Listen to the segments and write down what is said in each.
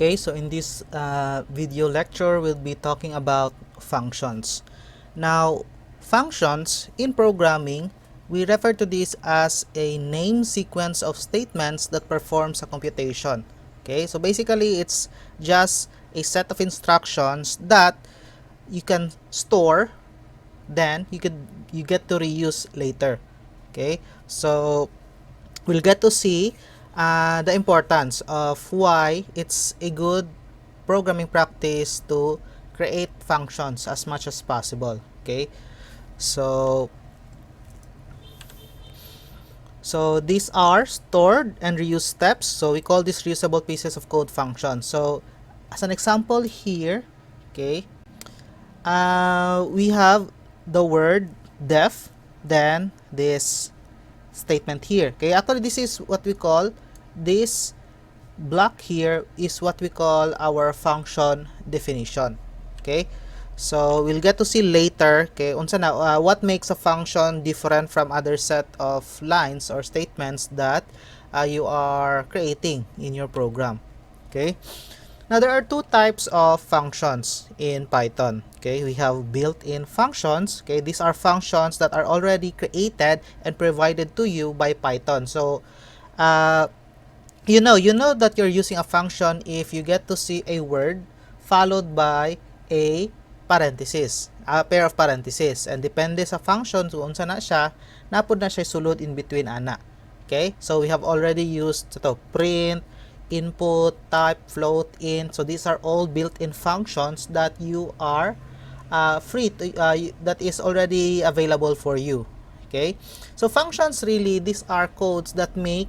Okay, so in this video lecture, we'll be talking about functions. Now, functions in programming, we refer to this as a name sequence of statements that performs a computation. Okay, so basically it's just a set of instructions that you can store, then you get to reuse later. Okay, so we'll get to see the importance of why it's a good programming practice to create functions as much as possible. Okay, so these are stored and reused steps. So we call these reusable pieces of code functions. So as an example here, okay, we have the word def, then this statement here. Okay, actually this is what we call, this block here is what we call our function definition. Okay, so we'll get to see later, okay, unsa na what makes a function different from other set of lines or statements that you are creating in your program. Okay, now there are two types of functions in Python. Okay, we have built-in functions. Okay, these are functions that are already created and provided to you by Python. So you know that you're using a function if you get to see a word followed by a parenthesis, a pair of parentheses, and depende sa function kung unsa na siya, napod na siya sulod in between ana. Okay, so we have already used ito, print, input, type, float, int. So these are all built-in functions that you are free to, that is already available for you. Okay, so functions, really, these are codes that make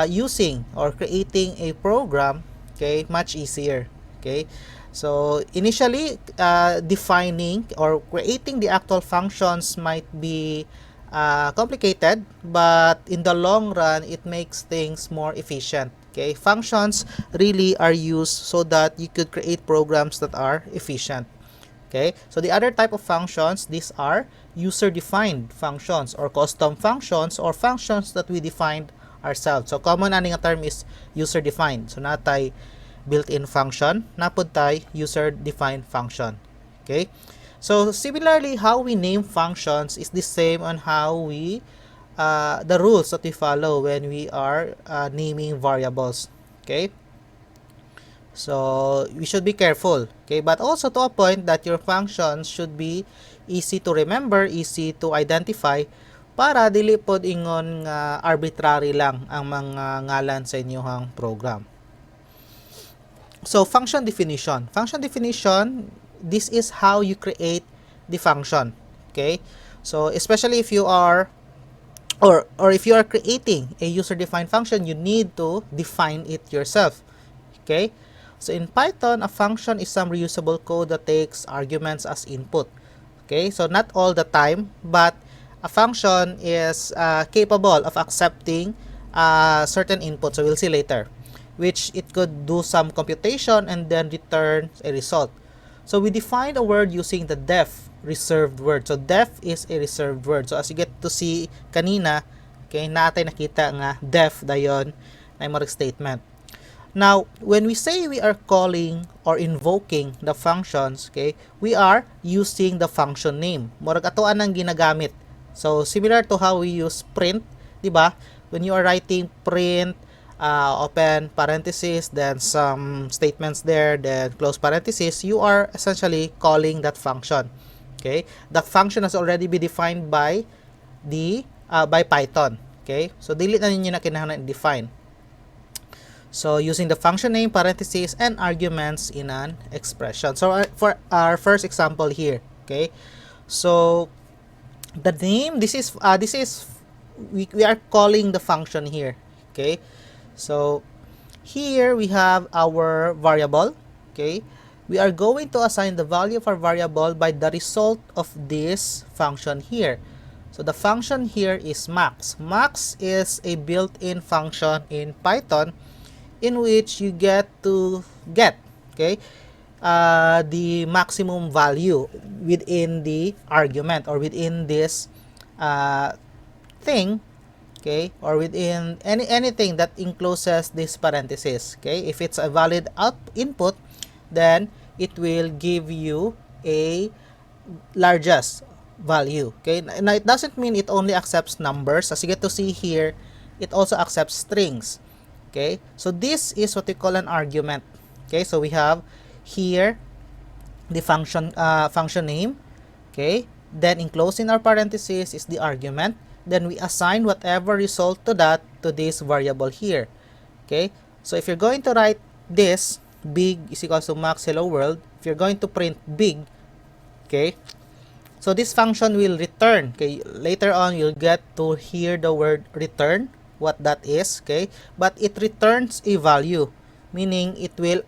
using or creating a program, okay, much easier. Okay, so initially defining or creating the actual functions might be complicated, but in the long run it makes things more efficient. Okay, functions really are used so that you could create programs that are efficient. Okay, so the other type of functions, these are user-defined functions or custom functions or functions that we defined ourselves. So common ani nga term is user-defined. So natay built-in function, napod tay user-defined function. Okay, so similarly, how we name functions is the same on how we the rules that we follow when we are naming variables. Okay, so we should be careful. Okay, but also to a point that your functions should be easy to remember, easy to identify, para dili pod ingon nga arbitrary lang ang mga ngalan sa inyong program. So function definition. Function definition, this is how you create the function. Okay, so especially if you are or if you are creating a user-defined function, you need to define it yourself. Okay, so in Python, a function is some reusable code that takes arguments as input. Okay, so not all the time, but a function is capable of accepting certain input. So we'll see later, which it could do some computation and then return a result. So we define a word using the def reserved word. So def is a reserved word. So as you get to see kanina, okay, natay nakita nga def dayon na imong statement. Now, when we say we are calling or invoking the functions, okay, we are using the function name. Murag atoan ang ginagamit. So similar to how we use print, di ba? When you are writing print, open parenthesis, then some statements there, then close parenthesis, you are essentially calling that function. Okay, that function has already been defined by the by Python. Okay, so dili na ninyo na kinahanglan i-define. So using the function name, parentheses, and arguments in an expression. So for our first example here, okay, so the name, this is we are calling the function here. Okay, so here we have our variable. Okay, we are going to assign the value of our variable by the result of this function here. So the function here is max. Max is a built-in function in Python in which you get to get, okay, the maximum value within the argument or within this thing. okay, or within anything that encloses this parenthesis, okay. If it's a valid input, then it will give you a largest value, okay. Now it doesn't mean it only accepts numbers. As you get to see here, it also accepts strings, okay. So this is what we call an argument, okay. So we have here the function name, okay, then enclosed in our parenthesis is the argument, then we assign whatever result to that to this variable here, okay. So if you're going to write this, big is equal to max hello world, if you're going to print big, okay, so this function will return, okay. Later on you'll get to hear the word return, what that is, okay, but it returns a value, meaning it will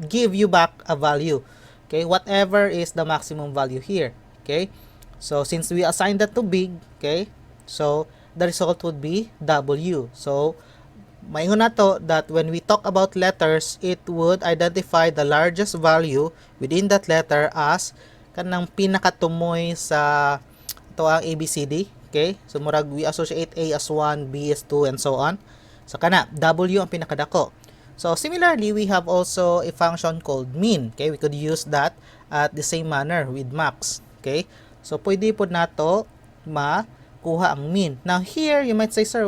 give you back a value, okay, whatever is the maximum value here, okay. So since we assigned that to big, okay, so the result would be W. So maingon na to that when we talk about letters, it would identify the largest value within that letter as kanang pinakatumoy sa ito ang ABCD, okay. So murag we associate A as 1, B as 2, and so on. So kana W ang pinakadako. So similarly, we have also a function called min, okay. We could use that at the same manner with max, okay. So pwede po nato makuha ang min. Now here you might say, sir,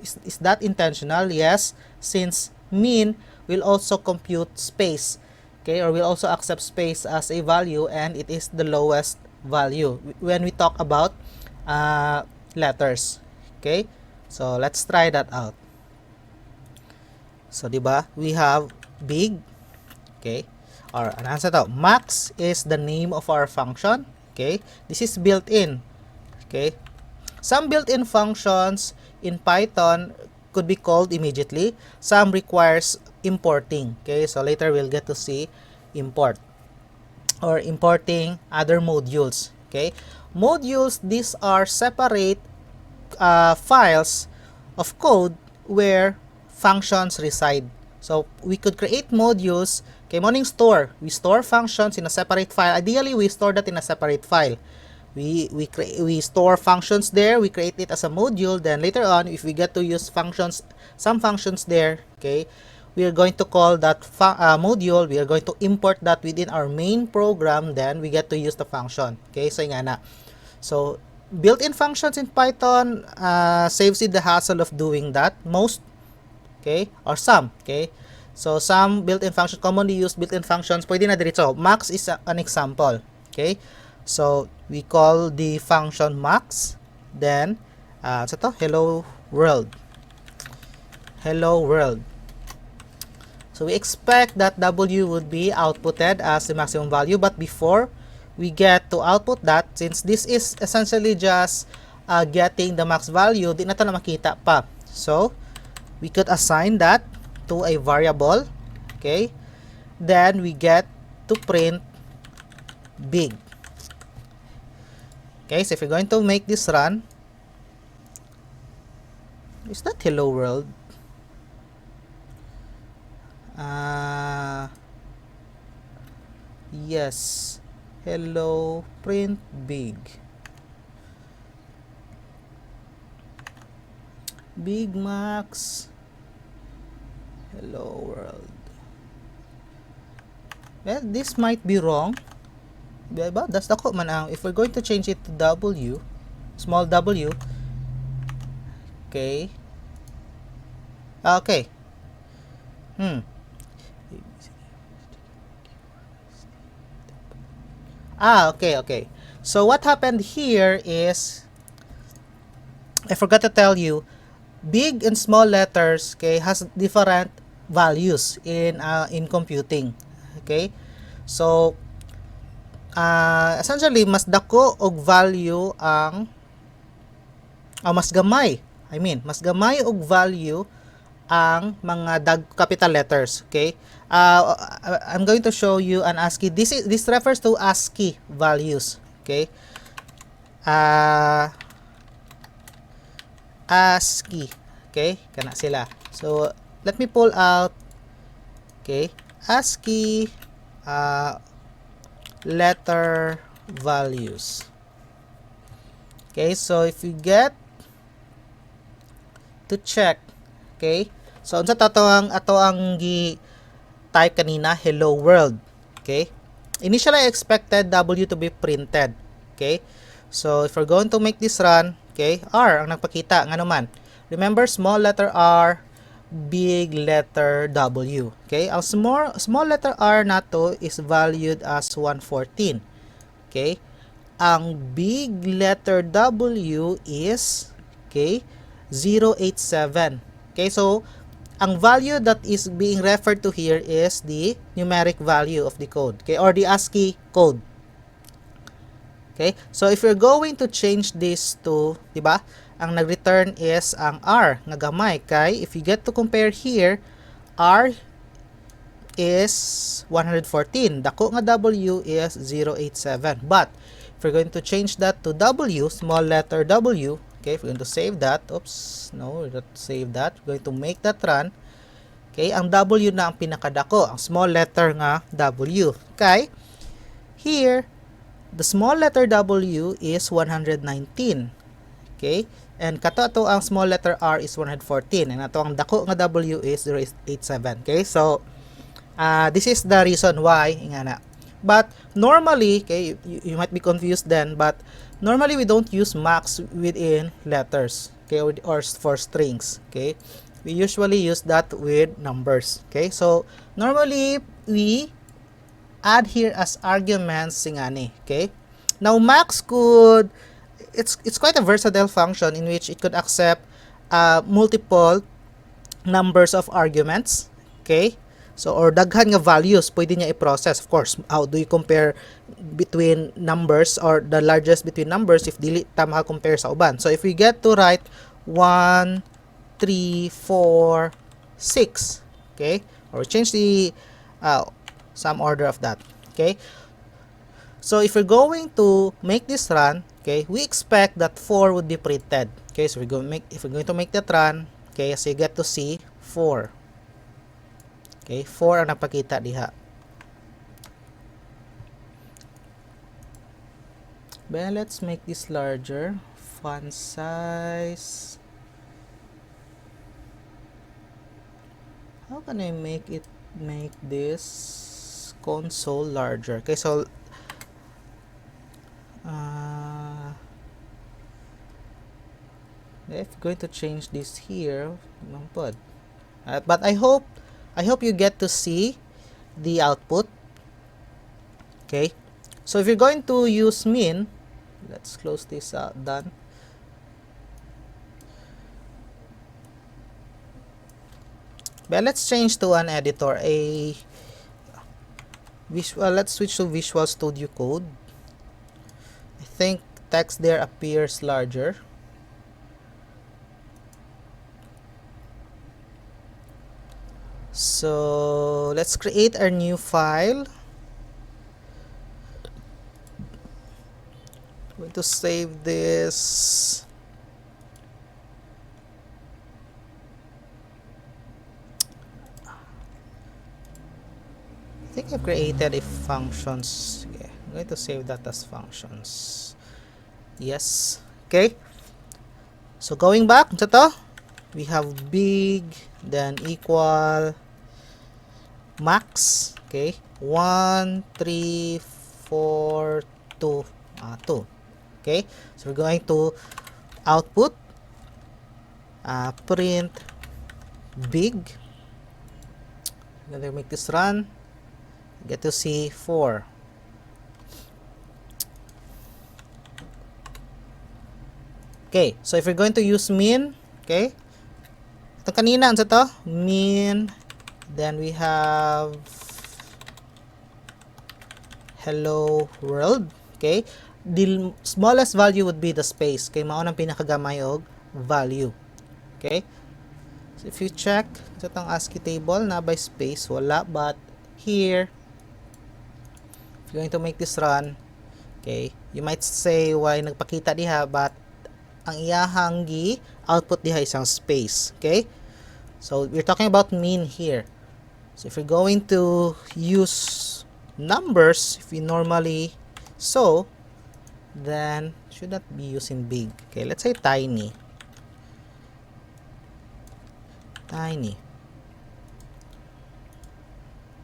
is that intentional? Yes, since min will also compute space, okay, or will also accept space as a value, and it is the lowest value when we talk about letters, okay. So let's try that out. So diba, we have big, okay, or ano sa to, max is the name of our function, okay. This is built in, okay. Some built-in functions in Python could be called immediately. Some requires importing, okay. So later we'll get to see import or importing other modules, okay. Modules, these are separate files of code where functions reside. So we could create modules, okay, morning store, we store functions in a separate file. Ideally we store that in a separate file. We store functions there, we create it as a module, then later on if we get to use functions, some functions there, okay, we are going to call that module, we are going to import that within our main program, then we get to use the function, okay. So nga na, so built-in functions in Python saves you the hassle of doing that, most, okay, or some, okay. So some built-in functions, commonly used built-in functions, pwede na diretso. Max is an example, okay. So we call the function max, then so to hello world, hello world. So we expect that W would be outputted as the maximum value, but before we get to output that, since this is essentially just getting the max value, di na ito na makita pa. So we could assign that to a variable, okay, then we get to print big, okay. So if you're going to make this run, is that hello world? Yes, hello, print big, big max, hello world. Well, this might be wrong, diba? That's the man ang if we're going to change it to W, small w, okay, okay, okay. So what happened here is, I forgot to tell you, big and small letters, okay, has different values in computing, okay. So essentially mas dako og value ang mas gamay, mas gamay og value ang mga capital letters, okay. I'm going to show you an ASCII. This refers to ASCII values, okay. ASCII, okay, kana sila. So let me pull out, okay, ASCII letter values, okay. So if you get to check. Okay? So unsa ato ang gi type kanina, hello world. Okay? Initially I expected W to be printed. Okay? So if we're going to make this run, okay, R ang nagpakita nga naman. Remember, small letter R, big letter W. Okay? Ang small letter R nato is valued as 114. Okay? Ang big letter W is, okay, 087. Okay? So ang value that is being referred to here is the numeric value of the code, okay, or the ASCII code. Okay, so if you're going to change this to, diba, ang nag-return is ang R nga gamay, kay if you get to compare here, R is 114, dako nga W is 087. But if you're going to change that to W, small letter W, okay, if we're going to save that, oops, no, we're not save that, we're going to make that run. Okay, ang W na ang pinakadako, ang small letter nga W. Okay, here, the small letter W is 119. Okay, and kato ang small letter R is 114, and ato ang dako nga W is 087. Okay, so this is the reason why ingana. But normally, okay, you might be confused then, but normally we don't use max within letters, okay, or for strings. Okay, we usually use that with numbers. Okay, so normally we add here as arguments singani. Okay, now max could, it's quite a versatile function in which it could accept multiple numbers of arguments. Okay, so or daghan nga values pwede niya i-process. Of course, how do you compare between numbers, or the largest between numbers if dili ta maka-compare sa uban? So if we get to write 1, 3, 4, 6, okay, or change the some order of that. Okay, so if we're going to make this run, okay, we expect that 4 would be printed. Okay, so if we're going to make that run, okay, so you get to see 4. Okay, 4 ang napakita diha. Well, let's make this larger. Font size. How can I make this console larger? Okay, so if I'm going to change this here, but I hope you get to see the output. Okay, so if you're going to use min, let's close this out, done. But let's change to an editor, let's switch to Visual Studio Code. I think text there appears larger. So let's create a new file. I'm going to save this. I think I've created a functions. Okay, I'm going to save that as functions. Yes. Okay. So going back to to, we have big, then equal, max. Okay. 1, 3, 4, 2, 2. Okay. So we're going to output print big. I'm going to make this run. Get to see 4. Okay, so if you're going to use min, okay, ito kanina, ano to? Min, then we have hello world. Okay, the smallest value would be the space. Okay, mao nang pinakagamay og value. Okay, so if you check sa itong ASCII table na by space, wala, but here, if you're going to make this run, okay, you might say why nagpakita diha, but ang iyahang gi output diha isang space. Okay, so we're talking about min here. So if you're going to use numbers, if we normally so, then should not be using big. Okay, let's say tiny. tiny.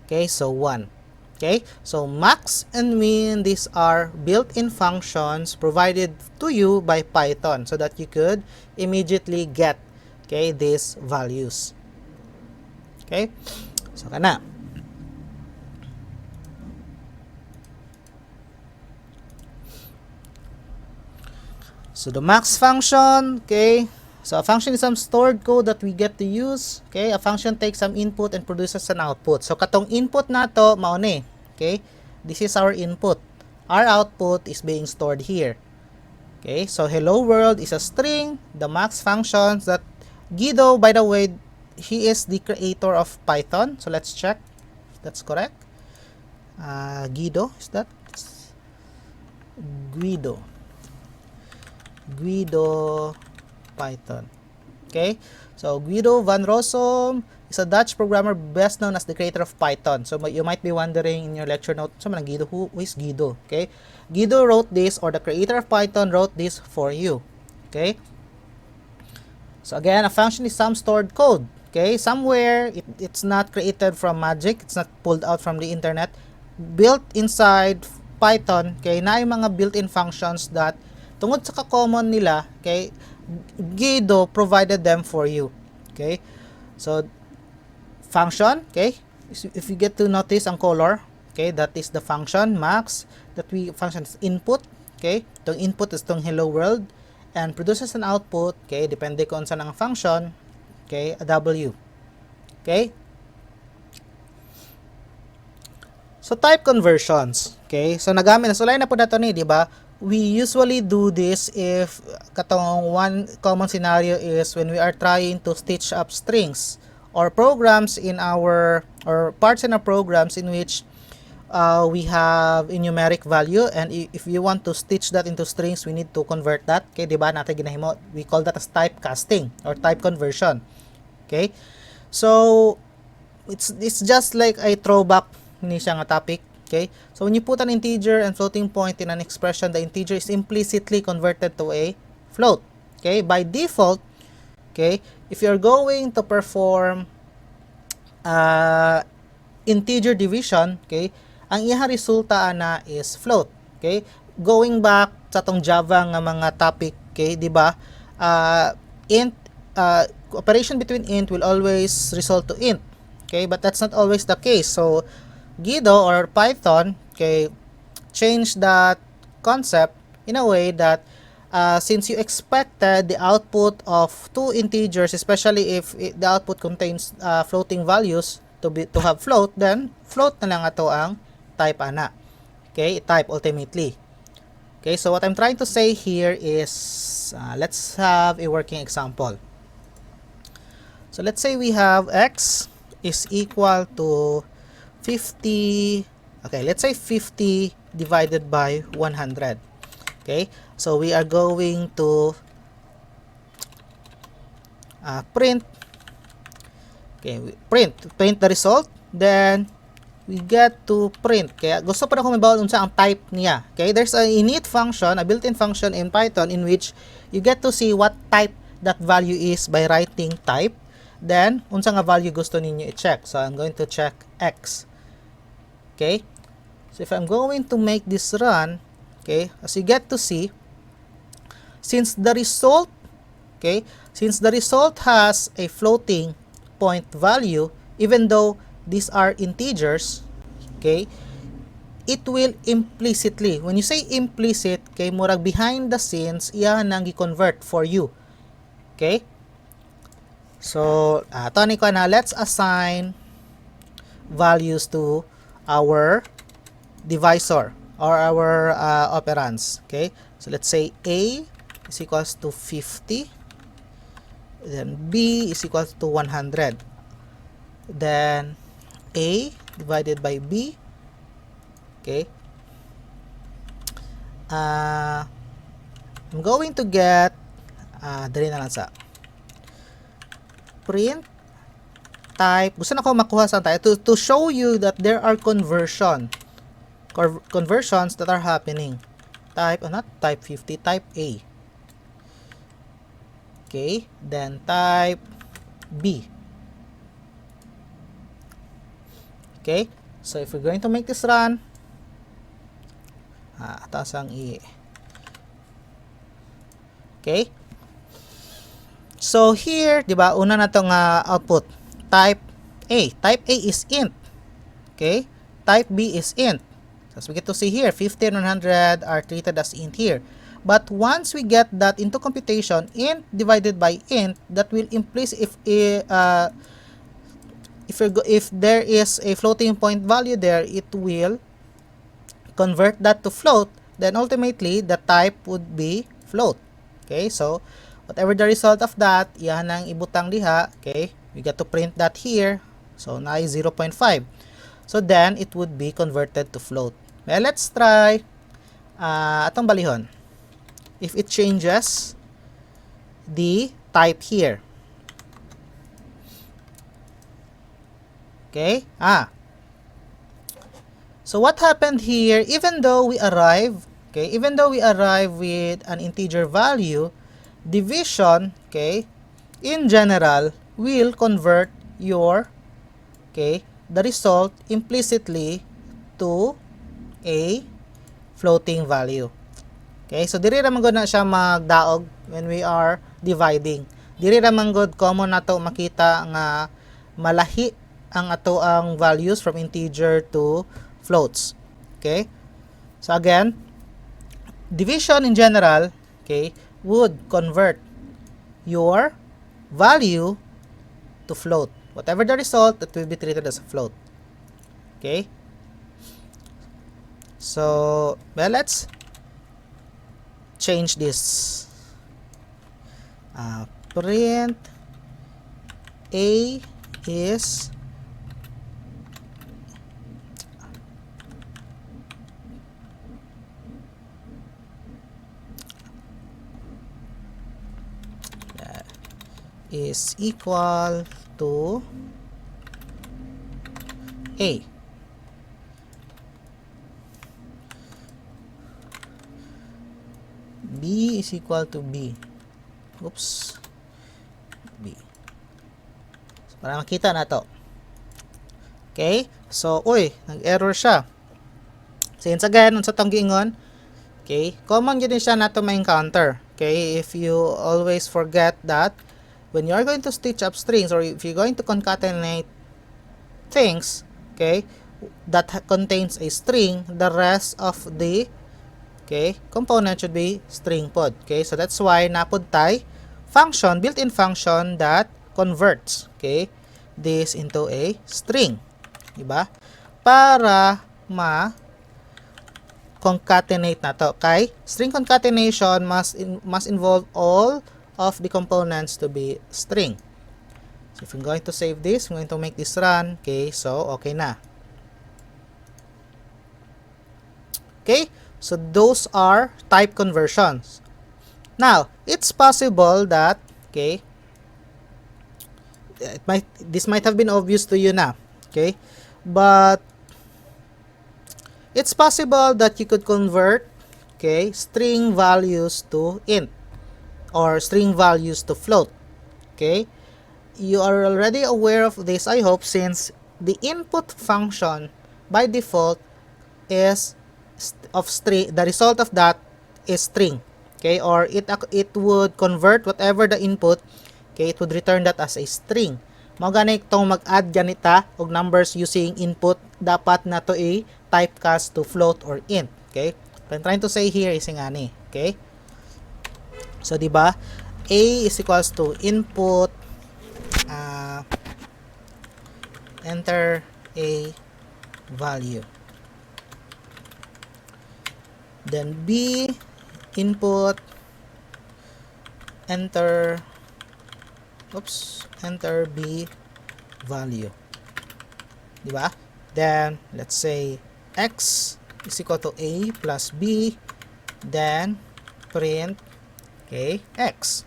Okay, so 1. Okay, so max and min, these are built-in functions provided to you by Python so that you could immediately get, okay, these values. Okay, so kana. So the max function, okay, so a function is some stored code that we get to use. Okay, a function takes some input and produces an output. So katong input nato mao ni, okay, this is our input. Our output is being stored here. Okay, so hello world is a string. The max functions that Guido, by the way, he is the creator of Python. So let's check if that's correct. Guido, is that? Guido Python. Okay, so Guido van Rossum is a Dutch programmer best known as the creator of Python. So you might be wondering in your lecture note, so Guido, who is Guido? Okay, Guido wrote this, or the creator of Python wrote this for you. Okay, so again, a function is some stored code. Okay, somewhere it's not created from magic, it's not pulled out from the internet, built inside Python. Okay, na yung mga built-in functions that tungod sa ka-common nila, okay, Guido provided them for you. Okay, so function, okay, if you get to notice ang color, okay, that is the function max that we function is input. Okay, itong input is itong hello world and produces an output. Okay, depende kung saan ang function, okay, a w. Okay, so type conversions, okay, so nagamit na sulay na po nato ni, di ba? We usually do this if katong one common scenario is when we are trying to stitch up strings or programs in our, or parts in our programs in which we have a numeric value, and if you want to stitch that into strings, we need to convert that. Okay, di ba? Natin ginahimo, we call that as typecasting or type conversion. Okay, so it's just like a throwback ni siya nga topic. Okay, so when you put an integer and floating point in an expression, the integer is implicitly converted to a float. Okay, by default, okay, if you're going to perform integer division, okay, ang iya resulta ana is float. Okay, going back sa tong Java nga mga topic, okay, di ba? Int operation between int will always result to int. Okay, but that's not always the case. So Guido or Python, okay, change that concept in a way that since you expected the output of two integers, especially if the output contains floating values to have float, then float na lang ato ang type ana. Okay, type ultimately. Okay, so what I'm trying to say here is let's have a working example. So let's say we have x is equal to 50, okay, let's say 50 divided by 100. Okay, so we are going to print, okay, print the result, then we get to print. Kaya gusto pa na kung mabawa unsa ang type niya. Okay, there's a init function, a built-in function in Python in which you get to see what type that value is by writing type. Then unsa nga value gusto ninyo i-check. So I'm going to check x. Okay, so if I'm going to make this run, okay, as you get to see, since the result, okay, since the result has a floating point value, even though these are integers, okay, it will implicitly, when you say implicit, okay, murag behind the scenes, iya nang i-convert for you. Okay, so tani ko na, let's assign values to our divisor or our operands. Okay, so let's say a is equals to 50, then b is equals to 100, then a divided by b. Okay, I'm going to get dali na lang sa print type. Gusto na ko makuha sa tayo to show you that there are conversions that are happening. Type, not type 50, type A. Okay, then type B. Okay, so if we're going to make this run, taas ang E. Okay, so here, di ba, una na itong output, type A. Type A is int. Okay, type B is int. So as we get to see here, 50 and 100 are treated as int here. But once we get that into computation, int divided by int, that will implicit if there is a floating point value there, it will convert that to float. Then ultimately, the type would be float. Okay, so whatever the result of that, yan ang ibutang diha. Okay, we got to print that here. So na 0.5. So then it would be converted to float. Well, let's try atong balihon. If it changes the type here. Okay? So what happened here, even though we arrive with an integer value, division, okay, in general will convert your, okay, the result implicitly to a floating value. Okay, so diri ra man gud na siya magdaog when we are dividing. Diri ra man gud common nato makita nga malahi ang ato ang values from integer to floats. Okay? So again, division in general, okay, would convert your value to float. Whatever the result, it will be treated as a float. Okay? So, well, let's change this. Print A is equal to A. B is equal to B. Oops. B. So, para makita na to. Okay? So, nag-error siya. Since again, unsa tong giingon? Okay? Common yun siya nato ma-encounter. Okay? If you always forget that when you are going to stitch up strings or if you're going to concatenate things, okay, that contains a string, the rest of the component should be string pod. Okay, so that's why napod tay function, built-in function that converts, okay, this into a string, diba? Para concatenate na to. Okay, string concatenation must involve all of the components to be string. So if I'm going to save this, I'm going to make this run. Okay, so okay na. Okay, so those are type conversions. Now, it's possible that, okay, this might have been obvious to you na, okay, but it's possible that you could convert, okay, string values to int or string values to float. Okay, you are already aware of this, I hope, since the input function by default is of string. The result of that is string. Okay, or it would convert whatever the input. Okay, it would return that as a string. Mao gani itong mag-add ganita og numbers using input, dapat na to a typecast to float or int. Okay, what I'm trying to say here is ngani. Okay, so diba, a is equals to input, enter a value, then b input, enter b value, diba? Then let's say x is equal to a plus b, then print, okay, x.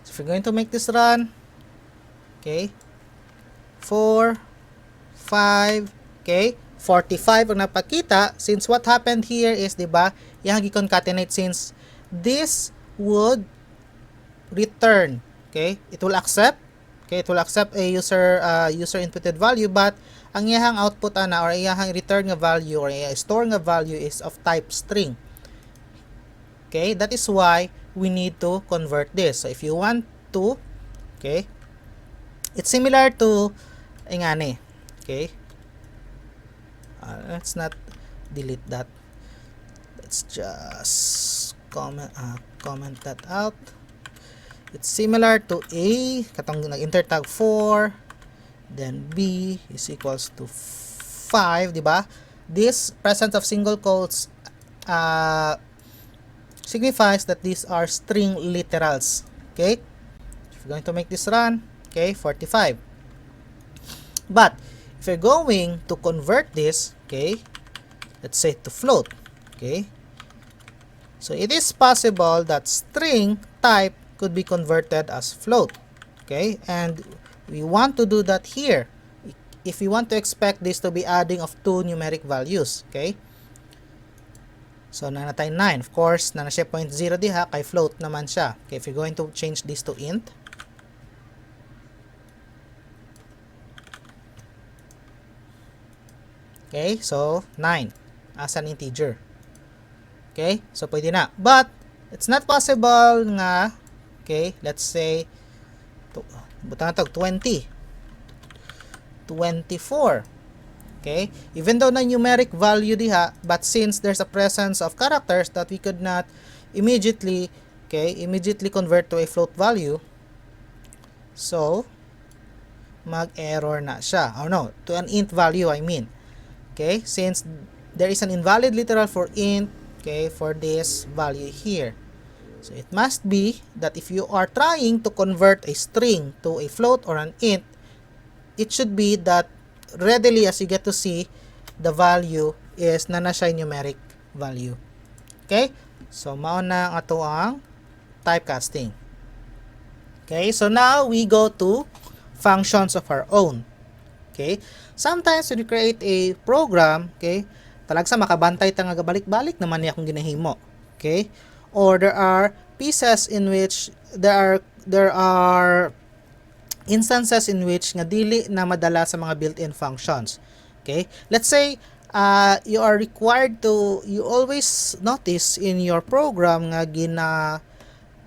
So if we're going to make this run, okay, 4, 5, okay, 45 ang napakita, since what happened here is, diba, yung i-concatenate, since this would return, okay, it will accept Okay, it will accept a user inputted value, but ang iyahang output ana or iyahang return nga value or store nga value is of type string. Okay, that is why we need to convert this. So if you want to, okay, it's similar to ingani. Okay, let's not delete that. Let's just comment that out. It's similar to A, katong nag-enter tag 4, then B is equals to 5, di ba? This presence of single quotes signifies that these are string literals. Okay? If you're going to make this run, okay, 45. But if you're going to convert this, okay, let's say to float, okay? So it is possible that string type could be converted as float, okay? And we want to do that here if we want to expect this to be adding of two numeric values, okay? So nana tayo 9, of course nana siya 0.0 diha kay float naman siya. Okay, if you're going to change this to int, okay, so 9 as an integer. Okay, so pwede na, but it's not possible nga. Okay, let's say buta na tag 20, 24. Okay, even though na numeric value diha, but since there's a presence of characters that we could not immediately convert to a float value, so mag-error na siya, or no, to an int value I mean. Okay, since there is an invalid literal for int, okay, for this value here. So it must be that if you are trying to convert a string to a float or an int, it should be that readily as you get to see the value is na siya numeric value. Okay? So mao na ang ato ang typecasting. Okay? So now we go to functions of our own. Okay? Sometimes when you create a program, okay, talagsa makabantay ta nga balik-balik naman niya kung ginahimo. Okay? Or there are pieces in which there are instances in which nga dili na madala sa mga built-in functions. Okay? Let's say you are required to, you always notice in your program nga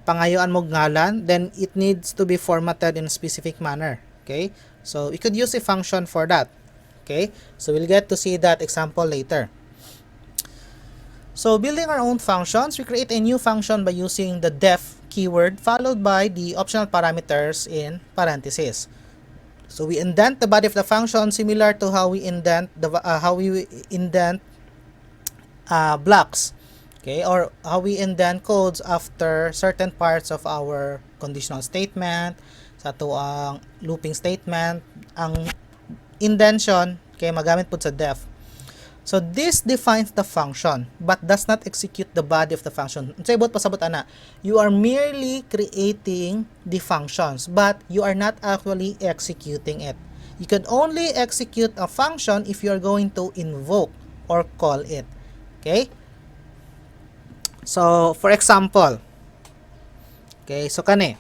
pangayoan mo ngalan, then it needs to be formatted in a specific manner. Okay? So we could use a function for that. Okay? So we'll get to see that example later. So building our own functions, we create a new function by using the def keyword followed by the optional parameters in parentheses. So we indent the body of the function similar to how we indent blocks, okay, or how we indent codes after certain parts of our conditional statement, sa ato ang looping statement, ang indentation kay magamit pud sa def. So this defines the function but does not execute the body of the function. Unsay bot pasabot ana? You are merely creating the functions but you are not actually executing it. You can only execute a function if you are going to invoke or call it. Okay? So for example, okay, so kani,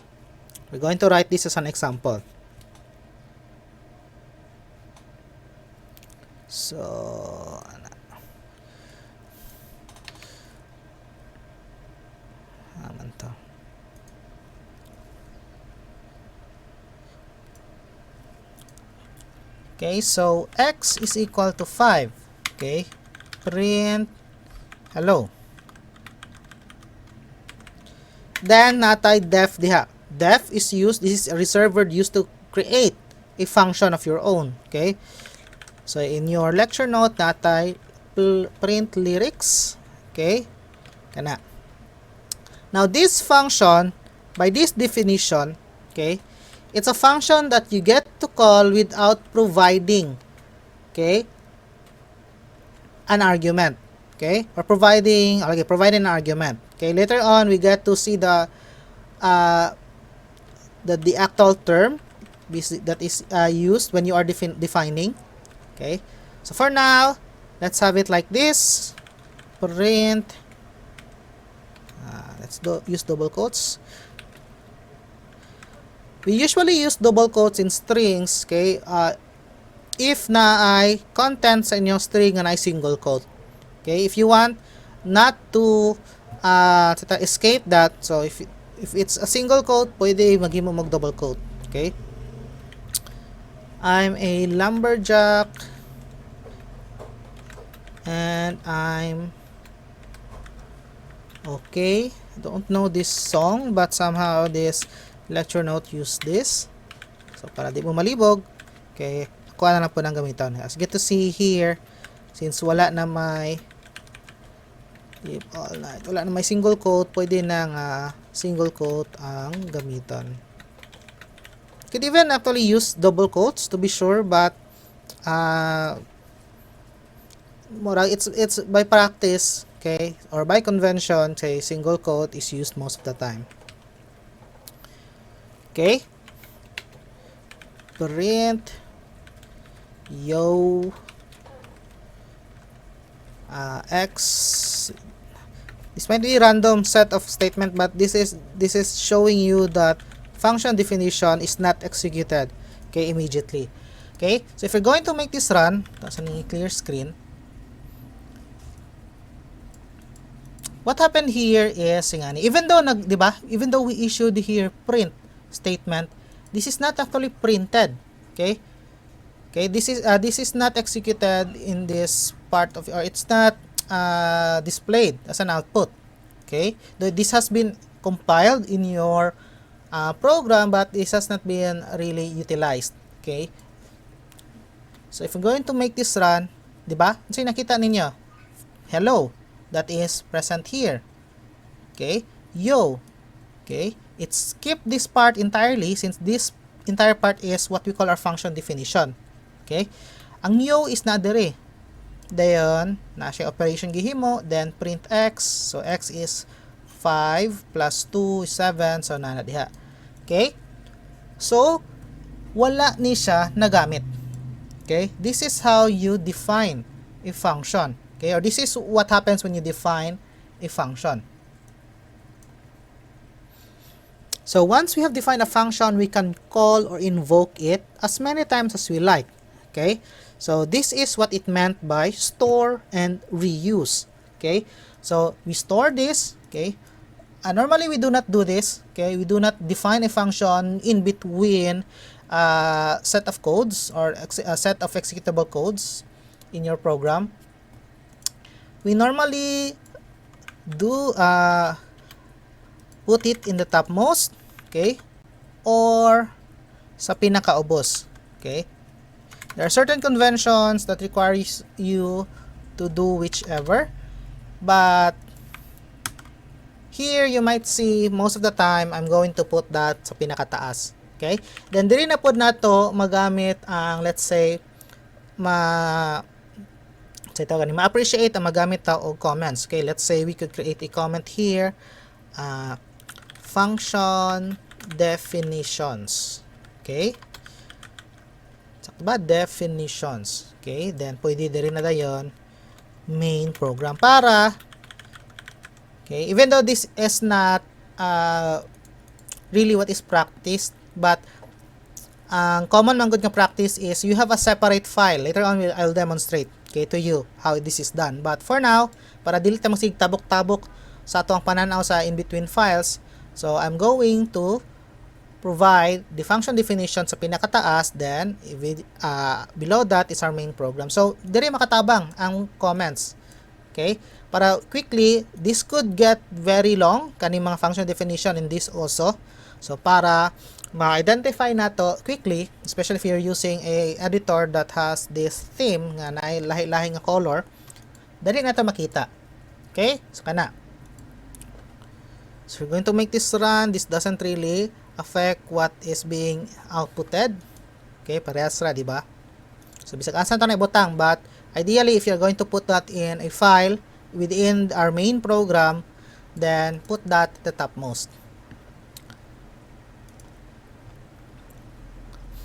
we're going to write this as an example. So naman to. Okay, so x is equal to 5. Okay, print hello. Then natay def diha. Def is used, this is a reserved word used to create a function of your own. Okay, so in your lecture note natay print lyrics. Okay, kana. Now this function, by this definition, okay, it's a function that you get to call without providing, okay, an argument, okay, or providing an argument. Okay, later on we get to see the actual term that is used when you are defining. Okay, so for now, let's have it like this. Print. Let's use double quotes. We usually use double quotes in strings, okay? If na ay content sa inyong string na ay single quote. Okay? If you want not to escape that, so if it's a single quote, pwede maghimo mag double quote. Okay? I'm a lumberjack and I'm okay. I don't know this song, but somehow this lecture note use this. So para di mo malibog, okay, kuha na lang po ng gamitan. As get to see here, since wala na may live all night, wala na may single quote, pwede nang single quote ang gamitan. Could even actually use double quotes to be sure, but it's by practice, okay, or by convention, say single quote is used most of the time. Okay, print yo x. This might be a random set of statement, but this is showing you that function definition is not executed, okay, immediately. Okay, so if you're going to make this run, tapos ni clear screen, what happened here is even though even though we issued here print statement, this is not actually printed. Okay, this is not executed in this part of, or it's not displayed as an output. Okay, though this has been compiled in your program, but this has not been really utilized. Okay, so if I'm going to make this run, so nakita ninyo, hello, that is present here. Okay, yo, okay, it skipped this part entirely, since this entire part is what we call our function definition. Okay, ang yo is na dere, dayon na siya operation gihimo, then print x, so x is 5 plus 2 is 7, so na diha. Okay, so wala ni siya nagamit. Okay, this is how you define a function. Okay, or this is what happens when you define a function. So once we have defined a function, we can call or invoke it as many times as we like. Okay, so this is what it meant by store and reuse. Okay, so we store this. Okay, normally we do not do this. Okay, we do not define a function in between a set of codes or a set of executable codes in your program. We normally do put it in the topmost, okay, or sa pinakaubos. Okay, there are certain conventions that requires you to do whichever, but here you might see most of the time I'm going to put that sa pinakataas. Okay, then diri na pod nato magamit ang, let's say, ma-appreciate ang magamit ta og comments. Okay, let's say we could create a comment here, function definitions. Okay, sakto ba? Definitions. Okay, then pwede diri na dayon main program para, okay, even though this is not really what is practiced, but ang common man good nga practice is you have a separate file. Later on I'll demonstrate, okay, to you how this is done. But for now, para dili ta masig tabok-tabok sa ato ang pananaw sa in between files, so I'm going to provide the function definition sa pinakataas, then below that is our main program. So diri makatabang ang comments. Okay, para quickly, this could get very long kani mga function definition in this also. So para ma-identify nato quickly, especially if you're using a editor that has this theme nga na lahi-lahi nga color, dali nato makita. Okay, so kana. So we're going to make this run. This doesn't really affect what is being outputted. Okay, parehas ra, di ba? So bisag asa to na ibutang, but ideally if you're going to put that in a file within our main program, then put that at the topmost.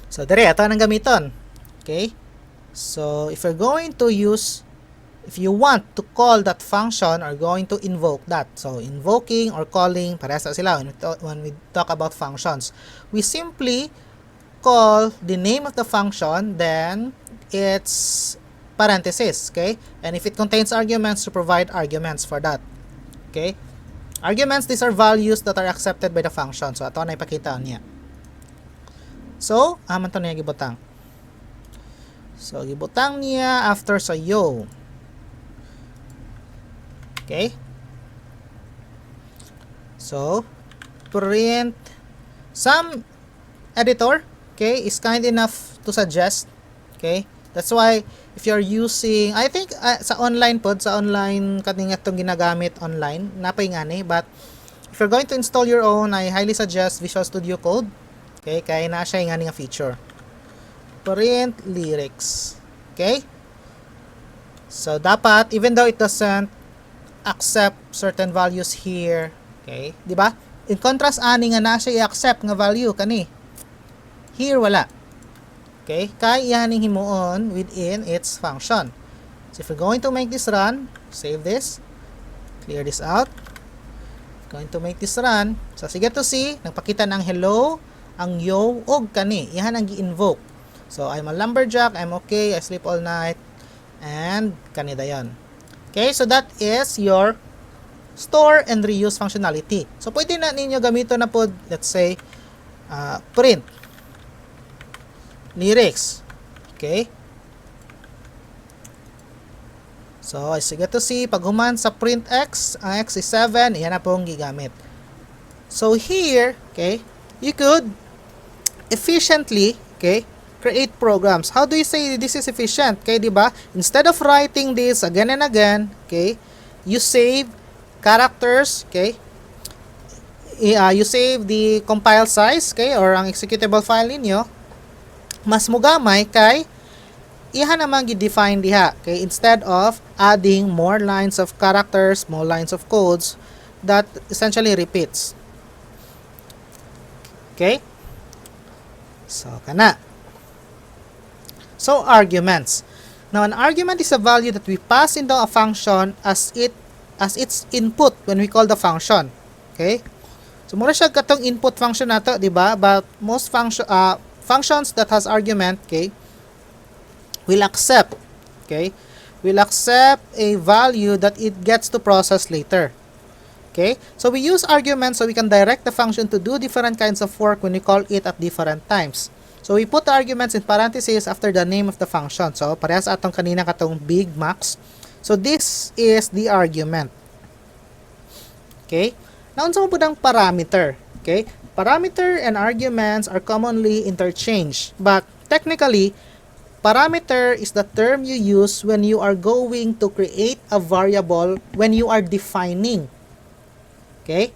So, dere, ito ang gamiton. Okay? So, if you're going to use if you want to call that function or going to invoke that. So invoking or calling, parehas na sila when we talk about functions. We simply call the name of the function, then its parenthesis, okay? And if it contains arguments, to provide arguments for that. Okay? Arguments, these are values that are accepted by the function. So ato na ipakita niya. So, aman to niya gibutang. So gibutang niya after sa yo. Okay? So, print some editor, okay, is kind enough to suggest, okay? That's why if you're using, I think sa online pod, sa online kaning atong ginagamit online, napay ngani, but if you're going to install your own, I highly suggest Visual Studio Code. Okay, kaya na siya ngani nga feature. Print lyrics. Okay? So dapat even though it doesn't accept certain values here, okay? Di ba? In contrast ani nga na siya i-accept nga value kani. Here wala. Okay? Kaya ihaning himuon within its function. So if we're going to make this run, save this, clear this out. Going to make this run. So sige to see, nagpakita ng hello, ang yo, og kani. Iyan ang gi-invoke. So I'm a lumberjack, I'm okay, I sleep all night, and kani dayon. Okay, so that is your store and reuse functionality. So pwede na ninyo gamito na po, let's say, print lyrics. Okay? So, as you get to see, pag human sa print x, ang x is 7, yan na pong gigamit. So, here, okay, you could efficiently, okay, create programs. How do you say this is efficient? Okay, di ba? Instead of writing this again and again, okay, you save characters, okay, you save the compile size, okay, or ang executable file ninyo, mas mugamay kay iha naman gi-define diha, okay, instead of adding more lines of characters, more lines of codes that essentially repeats. Okay? So, kana. So, arguments. Now, an argument is a value that we pass into a function as its input when we call the function. Okay? So, mura siya katong input function nato, di ba? But most functions that has argument, okay, will accept, okay, will accept a value that it gets to process later. Okay? So, we use arguments so we can direct the function to do different kinds of work when we call it at different times. So, we put the arguments in parentheses after the name of the function. So, parehas atong kanina katong Big Max. So, this is the argument. Okay? Now, unsa mo pud ang parameter? Okay? Parameter and arguments are commonly interchanged, but technically, parameter is the term you use when you are going to create a variable when you are defining. Okay?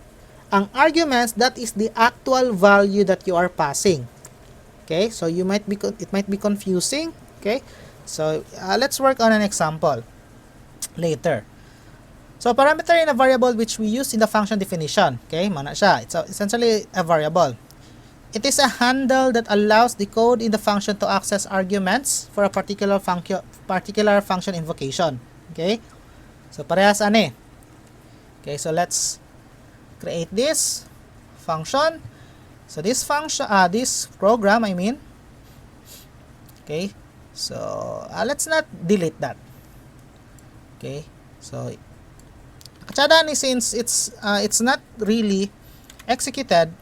Ang arguments, that is the actual value that you are passing. Okay? So it might be confusing. Okay? So let's work on an example later. So parameter in a variable which we use in the function definition. Okay? Mana siya. It's essentially a variable. It is a handle that allows the code in the function to access arguments for a particular function invocation. Okay? So parehas ani. Okay, so let's create this function. So this function, this program, I mean. Okay? So let's not delete that. Okay? So katsada ni since it's not really executed,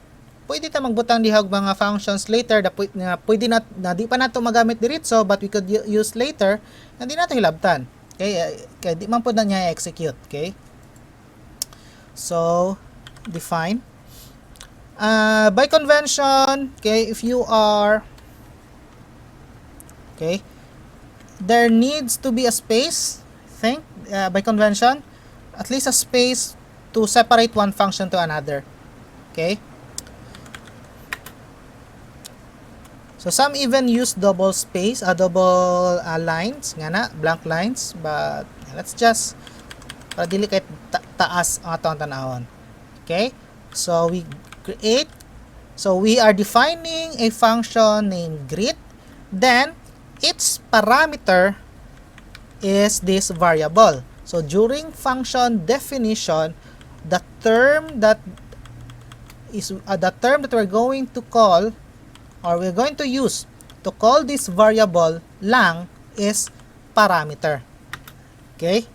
pwede ta magbutang diha og mga functions later na pwede na di pa nato magamit diretso but we could use later na di nato hilabtan. Okay? Kaya di man pud na niya execute. Okay? So define. By convention, okay, if you are, okay, there needs to be a space, I think, by convention, at least a space to separate one function to another. Okay? So some even use double space, double lines, nga na, blank lines, but let's just para dili kay taas ang atong tanawon. Okay? So we create, so we are defining a function named greet, then its parameter, is this variable. So during function definition, the term that we're going to call, or we're going to use to call this variable lang, is parameter. Okay?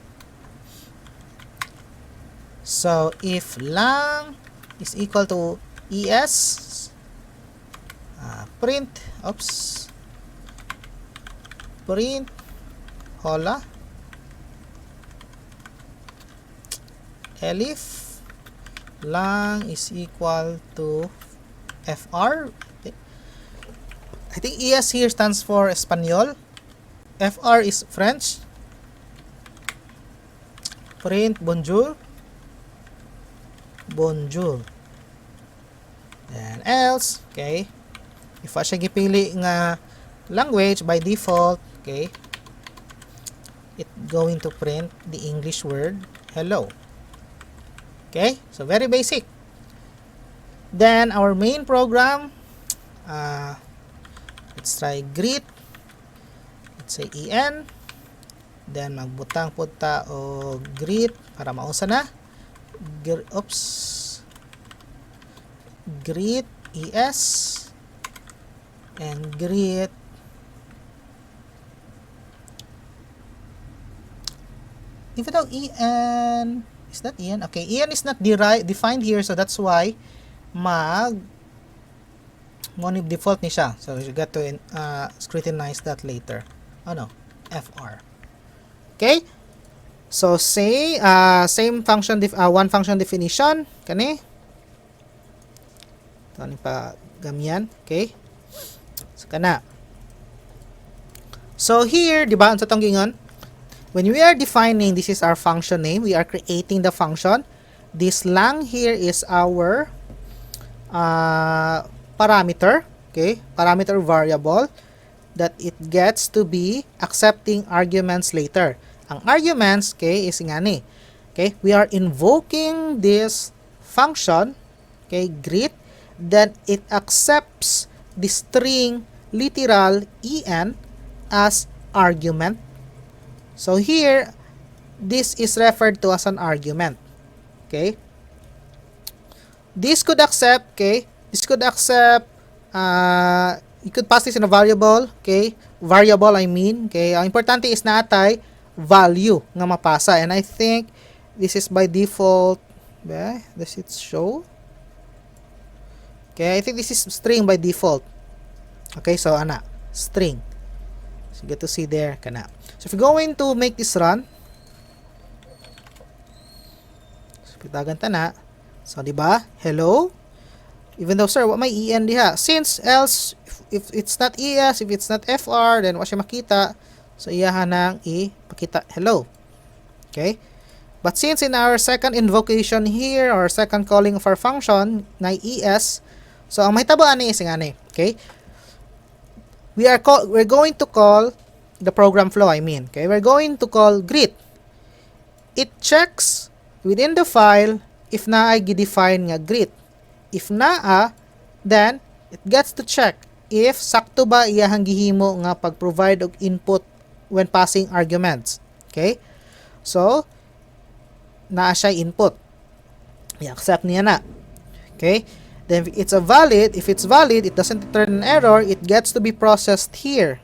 So if lang is equal to es, print hola elif lang is equal to fr. I think es here stands for Espanol, fr is French. Print bonjour, and else, okay, if siya gipili nga language by default, okay, it going to print the English word hello. Okay, so very basic. Then our main program, let's try greet. Let's say en, then magbutang po ta o greet para mausa na. Greet es and greet even though en is that en, okay, en is not defined here, so that's why default ni siya, so you got to scrutinize that later. Fr. Okay, so say same function one function definition kani pa gamyan. Okay, so kana, so here di ba ang sa tanggingon, when we are defining, this is our function name, we are creating the function. This lang here is our parameter, okay, parameter variable that it gets to be accepting arguments later. Ang arguments, okay, is ngani. Okay, we are invoking this function, okay, greet, then it accepts the string literal en as argument. So here, this is referred to as an argument. Okay, this could accept, okay, this could accept, you could pass this in a variable, okay, variable I mean, okay, ang importante is natay value nga mapasa, and I think this is by default, does it show? Okay, I think this is string by default. Okay, so string. So you get to see there kana. So if you're going to make this run, so pitagan ta na. So di ba? Hello. Even though sir, what may en diha? Since else if it's not es, if it's not fr, then wa siya makita. So iyahan nang ipakita hello. Okay? But since in our second invocation here, or second calling of our function na es, so ang mahitabaan ni is ngani, okay? We're going to call the program flow, I mean. Okay? We're going to call greet. It checks within the file if naa gi-define nga greet. If naa, then it gets to check if sakto ba iyahang gihimo nga pag-provide og input when passing arguments. Okay? So, naa siya input. I-accept niya na. Okay? Then if it's valid, it doesn't return an error, it gets to be processed here.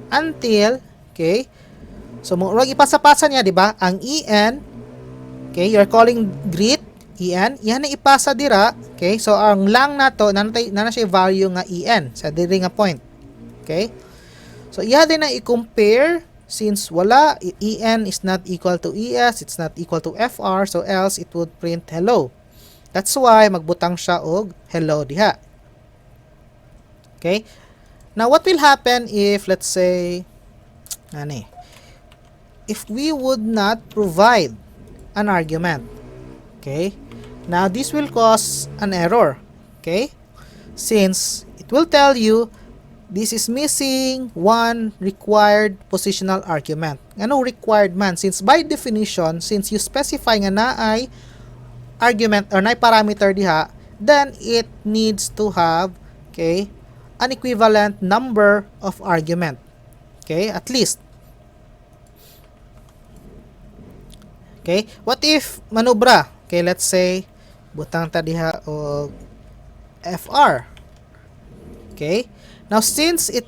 Until, okay, so murag ipasa-pasa niya, di ba? Ang en, okay, you're calling greet, en, yan na ipasa dira, okay? So ang lang nato, na siya value nga en, sa diri nga point. Okay? So iya din na i-compare, since wala, en is not equal to es, it's not equal to fr, so else it would print hello. That's why magbutang siya og hello diha. Okay? Now what will happen if, let's say, if we would not provide an argument? Okay? Now this will cause an error. Okay? Since it will tell you this is missing one required positional argument. Ano required man? Since by definition, since you specify nga naay argument or naay parameter diha, then it needs to have, okay, an equivalent number of argument. Okay, at least. Okay? What if manubra? Okay, let's say butang ta diha og FR. Okay? Now since it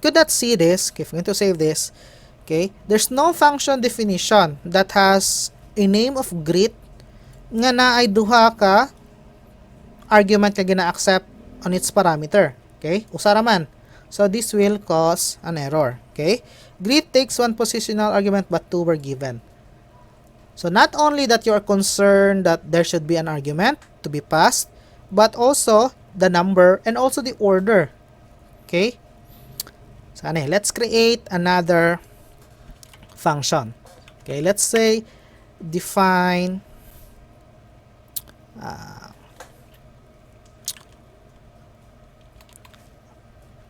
could not see this, okay, if I'm going to save this, okay, there's no function definition that has a name of greet nga na ay duha ka argument nga gina-accept on its parameter. Okay? Usara man. So this will cause an error. Okay? Greet takes one positional argument but two were given. So not only that you are concerned that there should be an argument to be passed, but also the number and also the order. Okay? So let's create another function. Okay, let's say define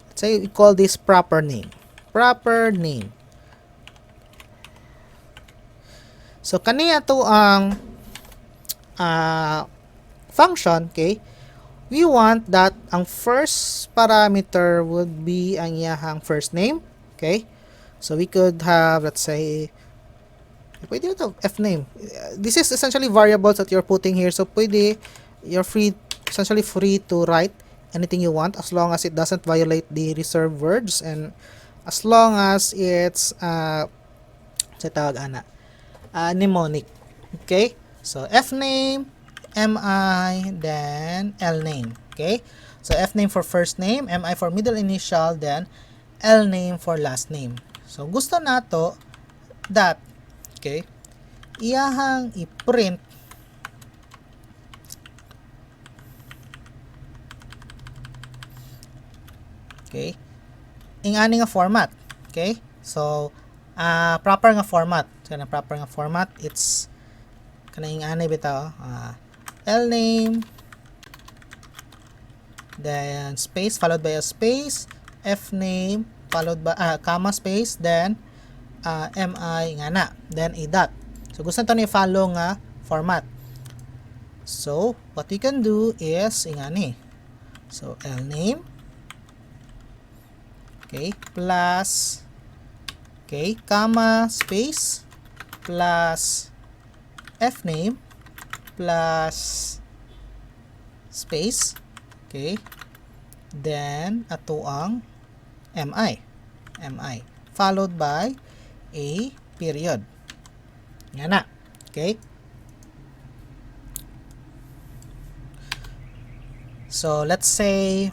let's say we call this proper name. Proper name. So kaniya to ang function, okay? We want that ang first parameter would be ang iyahang first name, okay? So we could have, let's say, pwede ito, f name. This is essentially variables that you're putting here. So pwede, you're essentially free to write anything you want as long as it doesn't violate the reserved words and as long as it's mnemonic. Okay? So f name, mi, then l name. Okay? So f name for first name, mi for middle initial, then l name for last name. So gusto nato that, okay, iyahang i-print okay ing ani nga format. Okay? So proper nga format. So na proper nga format, it's kanang ani bitaw l name, then space followed by a space, f name followed by comma space, then mi nga na, then a dot. So gusto nato ni follow nga format. So what we can do is ingani. So l name, okay, plus, okay, comma space plus f name plus space, okay, then ato ang mi followed by a period. Nga na. Okay? So, let's say,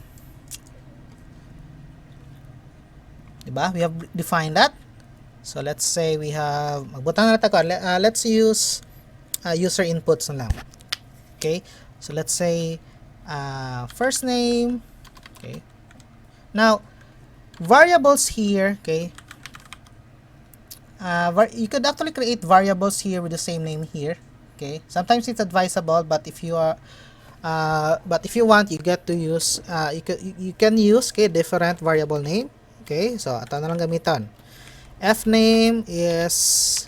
diba? We have defined that. So, let's say we have, magbutang na tayo. Let's use user inputs na lang. Okay? So, let's say, first name. Okay? Now, variables here, okay, you could actually create variables here with the same name here. Okay, sometimes it's advisable, but if you want, you get to use you can use, okay, different variable name. Okay, so ato na lang gamitan. F name is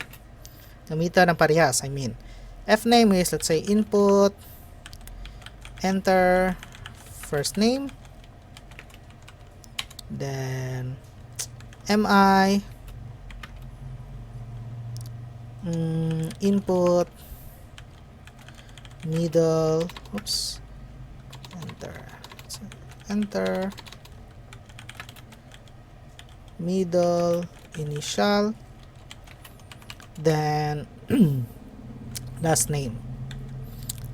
gamitan ng parehas. I mean, F name is, let's say, input enter first name, then mi input middle, enter middle initial, then last name.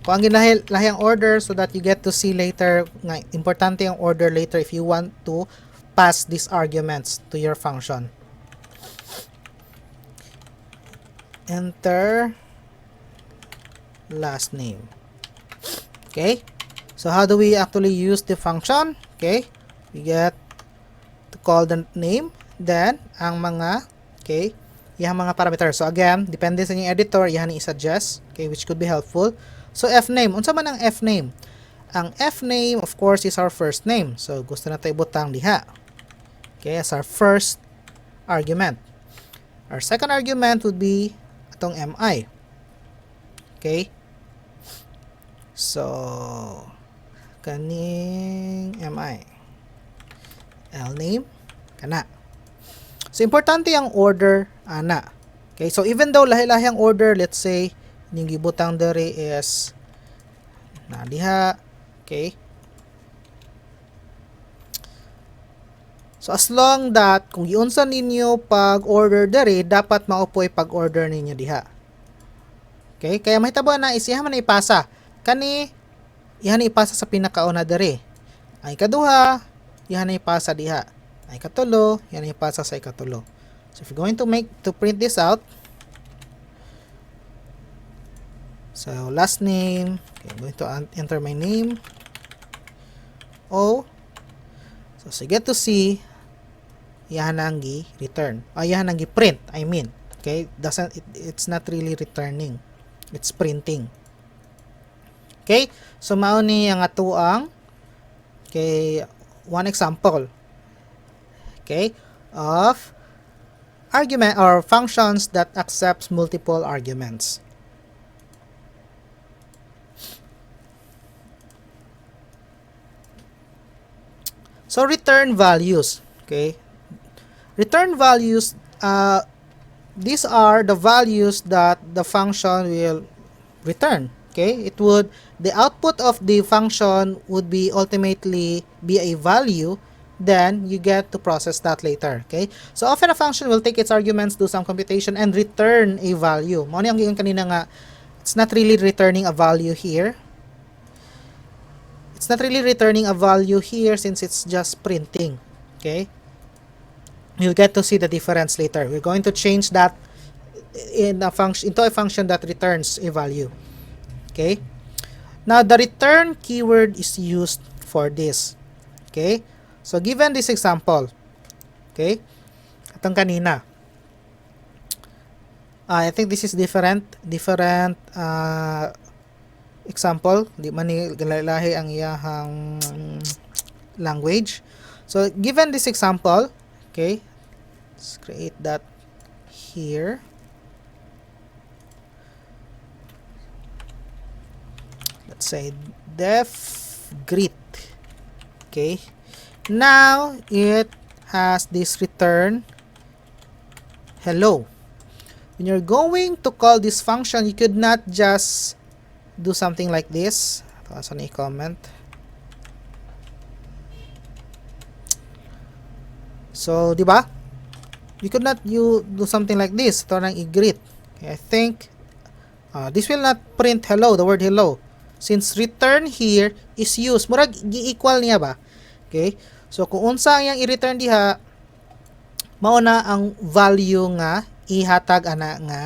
Kung ang ginahayang order so that you get to see later, nga importante ang order later if you want to pass these arguments to your function. Enter last name. Okay? So how do we actually use the function? Okay? We get to call the name, then ang mga, okay, yung mga parameters. So again, depende sa inyong editor, yan i-suggest, okay, which could be helpful. So f name, unsa man ang f name? Ang f name, of course, is our first name. So gusto na tayo ibutang diha. Okay, as our first argument. Our second argument would be atong mi. Okay? So kaning mi. L name kana. So importante ang order ana. Okay, so even though lahi-lahi ang order, let's say ning gibutang dere is na diha, okay? So as long that kung giunsa ninyo pag-order dere, dapat maupoy pag-order ninyo diha. Okay? Kaya mahitabo na isiha man na ipasa. Kani iha na ipasa sa pinakauna dere. Ang ikaduha, iha na ipasa diha. Ang ikatulo, iha na ipasa sa ikatulo. So if you're going to print this out, so last name, okay, I'm going to enter my name. O. So get to see, iyahan ang return. Iyahan ang print, I mean. Okay? It's not really returning. It's printing. Okay? So mao ni ang atuang okay, one example. Okay? Of argument or functions that accepts multiple arguments. So return values. Okay? Return values, these are the values that the function will return. Okay, the output of the function would be ultimately be a value, then you get to process that later. Okay, so often a function will take its arguments, do some computation, and return a value. Mao ni ang giingon kanina nga, it's not really returning a value here. It's not really returning a value here since it's just printing. Okay. You'll get to see the difference later. We're going to change that into a function that returns a value. Okay? Now, the return keyword is used for this. Okay? So, given this example, okay? Itong kanina. I think this is different example. Di man ni lahi ang iyahang language. So, given this example, okay, let's create that here. Let's say def greet. Okay, now it has this return hello. When you're going to call this function, you could not just do something like this. Ito sa ni comment. So, di ba? You could not do something like this. Ito nang i-greet. Okay, I think this will not print hello, the word hello. Since return here is used, murag gi-equal niya ba? Okay? So, kung unsa yang i-return diha, mao na ang value nga ihatag ana nga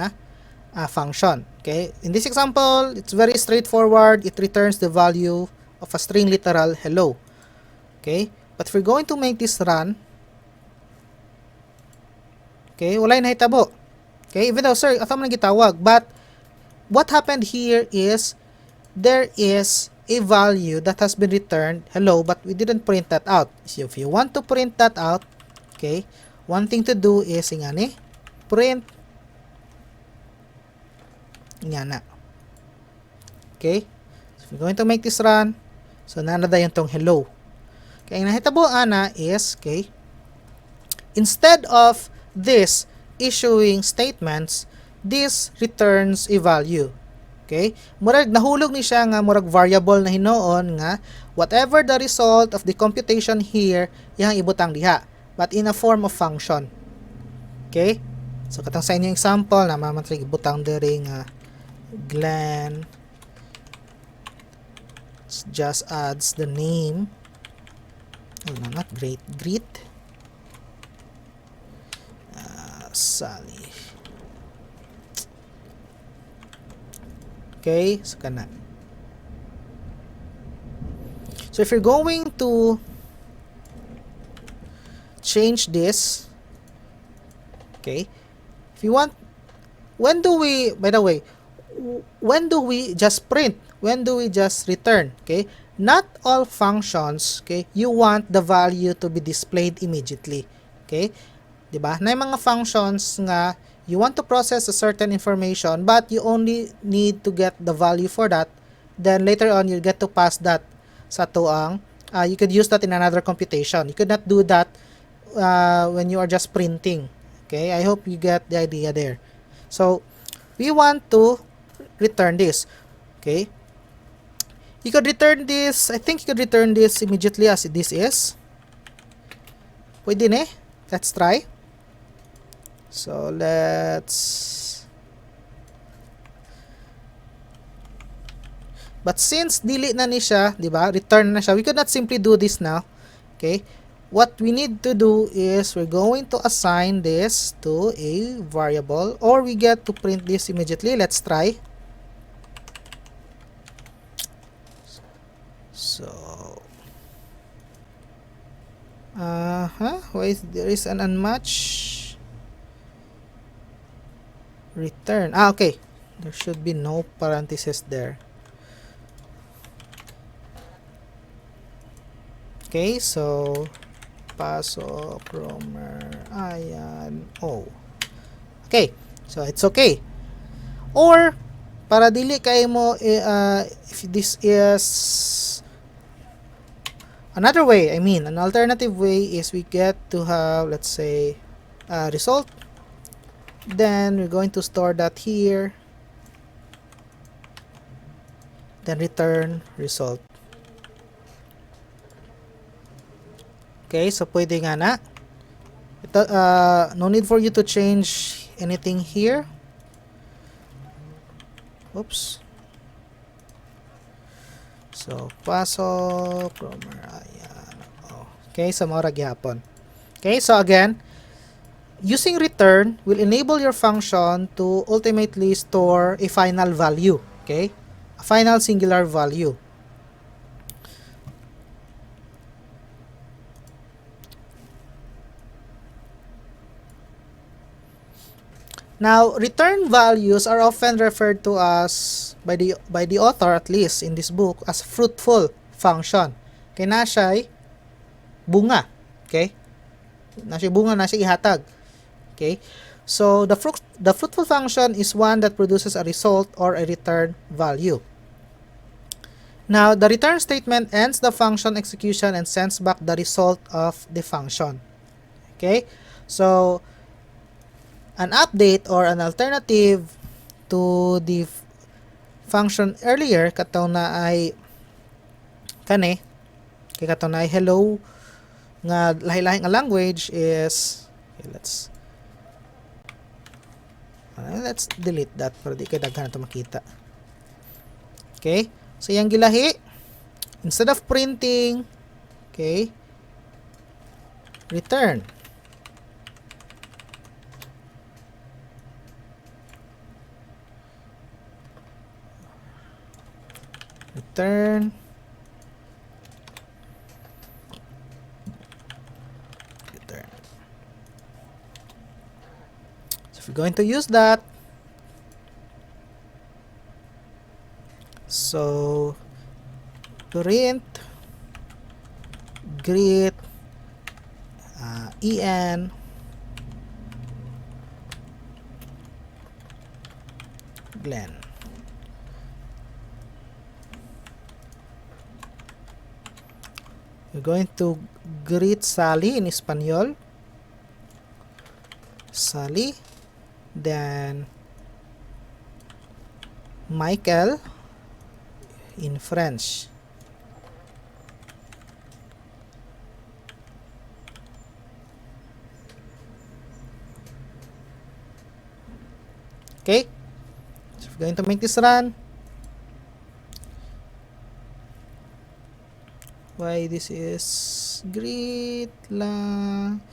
function. Okay? In this example, it's very straightforward. It returns the value of a string literal hello. Okay? But if we're going to make this run, okay, walay nahitabo. Okay, even though, sir, ato man gitawag. But, what happened here is, there is a value that has been returned, hello, but we didn't print that out. So, if you want to print that out, okay, one thing to do is, ingani, print, ingana. Okay, so if we're going to make this run, so, nanada yung tong hello. Okay, ang nahitabo ana is, okay, instead of this issuing statements, this returns a value. Okay? Murag nahulog ni siya nga murag variable na hinoon nga whatever the result of the computation here, iyang ibutang diha, but in a form of function. Okay? So katong sa inyong example na mamantrig ibutang diri nga Glenn just adds the name. Oh, no, not great. Sally. Okay, so kana. So if you're going to change this, okay, if you want, when do we just print? When do we just return? Okay, not all functions, okay, you want the value to be displayed immediately. Okay, diba? Na yung mga functions nga you want to process a certain information but you only need to get the value for that, then later on you get to pass that sa tuang you could use that in another computation. You could not do that when you are just printing. Okay, I hope you get the idea there. So we want to return this. Okay, you could return this, I think you could return this immediately as this is. Pwede na eh. Let's try. So but since delete na ni siya, di ba? Return na siya. We could not simply do this now. Okay? What we need to do is we're going to assign this to a variable, or we get to print this immediately. Let's try. So why is there is an unmatch return? Okay. There should be no parentheses there. Okay, so pasok Romer ayan okay, so it's okay. Or para dili kay mo if this is another way, an alternative way is we get to have, let's say, result, then we're going to store that here, then return result. Okay, so pwede nga na. Ito, no need for you to change anything here. Oops. So, pasok, Romer, ayan. Okay, so maura gyapon. Okay, so again, using return will enable your function to ultimately store a final value. Okay, a final singular value. Now, return values are often referred to as by the author, at least in this book, as fruitful function. Kay na siya bunga. Okay? Na siya bunga, na siya ihatag. Okay? So the fruitful function is one that produces a result or a return value. Now, the return statement ends the function execution and sends back the result of the function. Okay? So an update or an alternative to the function earlier kataw na ay kani kay kataw na ay hello nga lahi-lahi nga language is okay, let's delete that para di kay daghan to makita. Okay, so yang gilahi, instead of printing, okay, return. Return. So if we're going to use that, so print greet en Glenn. We're going to greet Sally in Espanol. Sally. Then Michael in French. Okay. So we're going to make this run. Why this is great lang,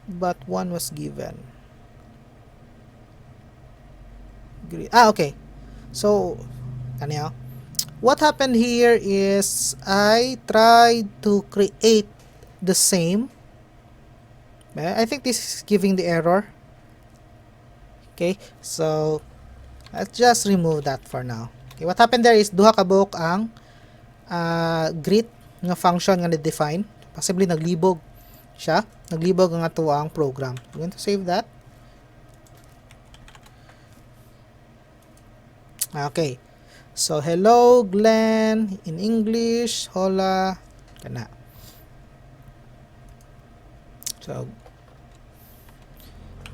but one was given. Great. Okay. So, kanya. What happened here is I tried to create the same. I think this is giving the error. Okay. So, let's just remove that for now. Okay. What happened there is duha ka buok ang greet nga function nga na-define. Possibly naglibog siya. Naglibog ang ato ang program. I'm going to save that. Okay. So, hello, Glenn. In English, hola. Kana. So,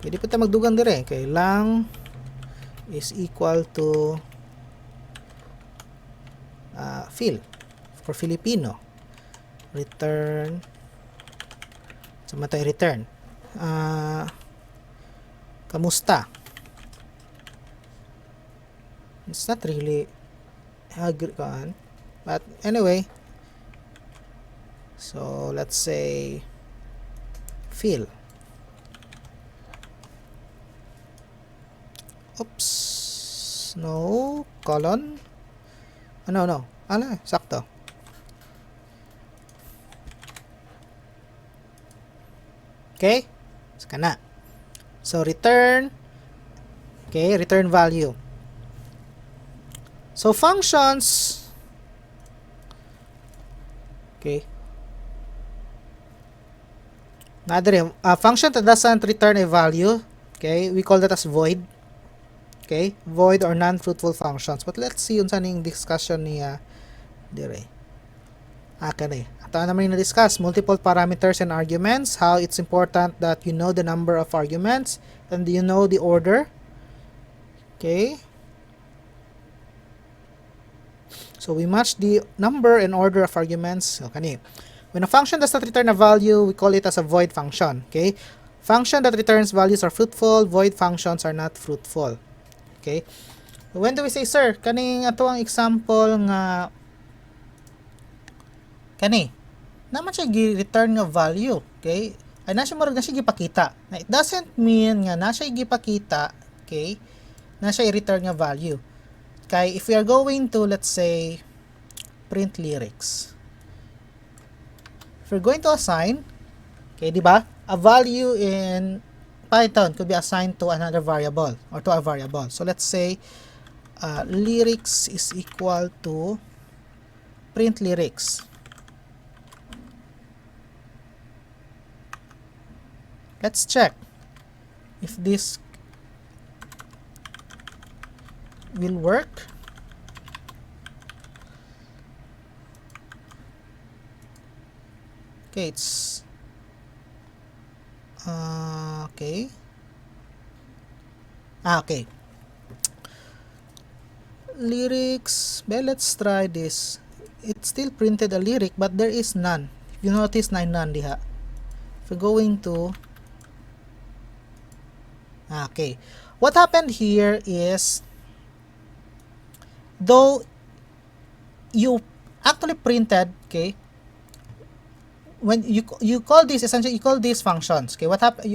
Pwede po tayo magdugang dire. Okay, lang is equal to fill for Filipino. Return. Sama tayo return. Kamusta? It's not really but anyway, so let's say fill. Oops, no colon. No, sakto. Okay, saka na. So return, okay, return value. So functions, okay, function that doesn't return a value, okay, we call that as void. Okay, void or non-fruitful functions. But let's see unsa ning discussion niya dire. Kani. Ato naman yung na-discuss multiple parameters and arguments, how it's important that you know the number of arguments and you know the order. Okay. So we match the number and order of arguments. So kani. When a function does not return a value, we call it as a void function. Okay. Function that returns values are fruitful, void functions are not fruitful. Okay. When do we say, sir, kaning ato ang example nga kani naman siya gi-return nga value, okay? Ay na siya marag na siya gipakita. It doesn't mean nga na siya gipakita, okay? Na siya i-return nga value. Kay if we are going to, let's say, print lyrics. If we're going to assign, okay, di ba? A value in Python could be assigned to another variable or to a variable. So let's say lyrics is equal to print lyrics. Let's check if this will work. Okay, it's okay. Okay. Lyrics. Well, let's try this. It still printed a lyric, but there is none. If you notice, none diha. If we're going to okay. What happened here is, though you actually printed, okay, when you call this, essentially you call these functions, okay, what happened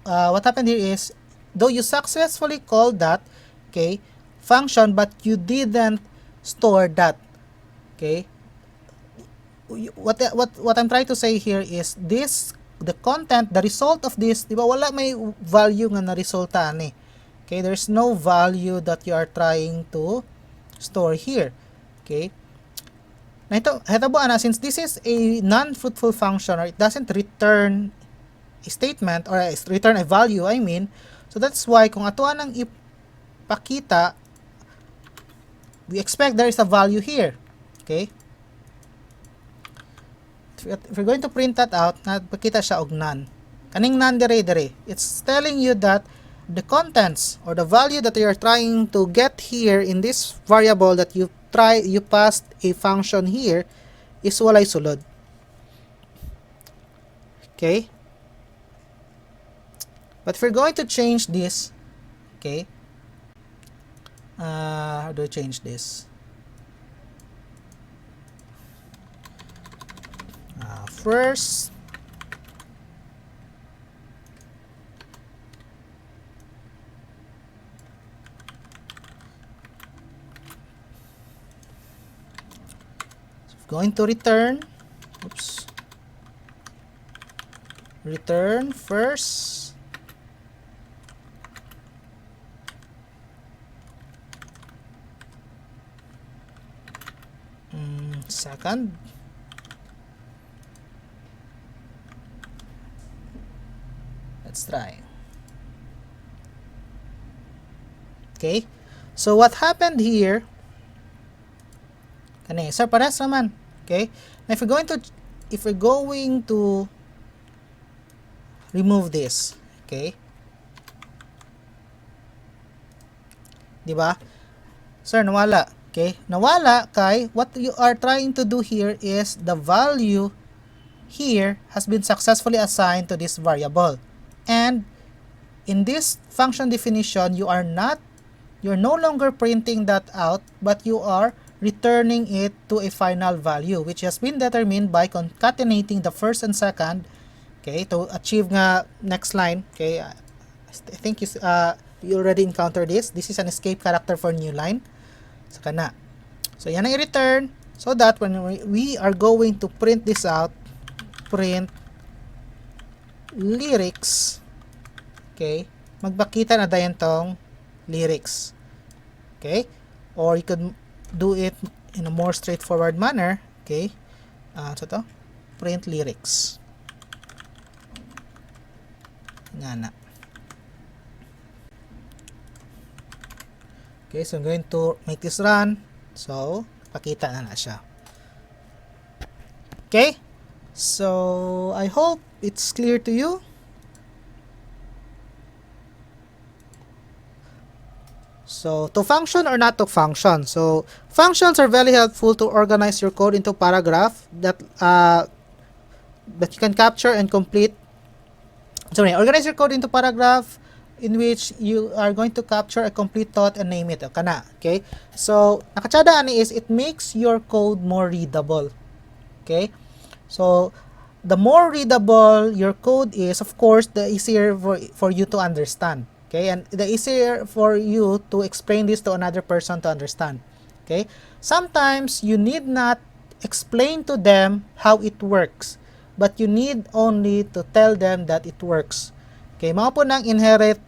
what happened here is, though you successfully called that, okay, function, but you didn't store that, okay. What I'm trying to say here is this, the content, the result of this, di ba, wala may value nga na resulta ani. Okay, there's no value that you are trying to store here. Okay. Na ito ba ana, since this is a non-fruitful function, or it doesn't return a statement or return a value, I mean, so that's why kung ato nang ipakita, we expect there is a value here. Okay. If we're going to print that out, nagpakita siya og none. Kaning none dire, it's telling you that the contents or the value that you are trying to get here in this variable that you passed a function here is walay sulod. Okay? But if we're going to change this, okay? How do I change this? First, going to return, return first, second, let's try. Okay, so what happened here, kani sir pares naman. Okay, now if we're going to remove this, okay, Di ba? Sir, nawala. Okay? Nawala kay what you are trying to do here is the value here has been successfully assigned to this variable. And in this function definition, you're no longer printing that out, but you are returning it to a final value, which has been determined by concatenating the first and second, okay, to achieve nga next line. Okay, I think you already encountered this. This is an escape character for new line. So kana. So yan ang i-return so that when we are going to print this out, print lyrics, okay, magbakita na dayon tong lyrics. Okay? Or you could do it in a more straightforward manner. Okay? So to, print lyrics. Nga na. Okay, so I'm going to make this run. So, pakita na siya. Okay? So, I hope it's clear to you. So, to function or not to function. So, functions are very helpful to organize your code into paragraph that you can capture and complete. Sorry, organize your code into paragraph in which you are going to capture a complete thought and name it. Kana, okay? So, nakachada ani is it makes your code more readable. Okay? So, the more readable your code is, of course, the easier for you to understand. Okay? And the easier for you to explain this to another person to understand. Okay? Sometimes, you need not explain to them how it works, but you need only to tell them that it works. Okay, mga po ng inherent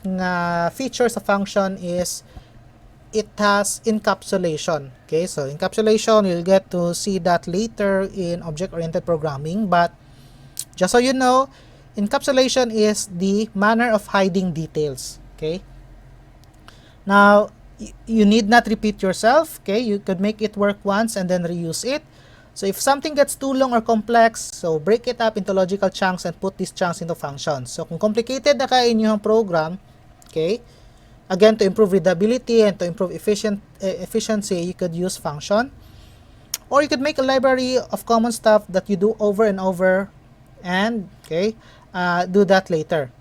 nga feature sa function is it has encapsulation. Okay, so encapsulation, you'll get to see that later in object-oriented programming, but just so you know, encapsulation is the manner of hiding details. Okay, now you need not repeat yourself. Okay, you could make it work once and then reuse it. So if something gets too long or complex, so break it up into logical chunks and put these chunks into functions. So kung complicated na kayo inyong program, okay, again, to improve readability and to improve efficiency, you could use function. Or you could make a library of common stuff that you do over and over and, okay, do that later.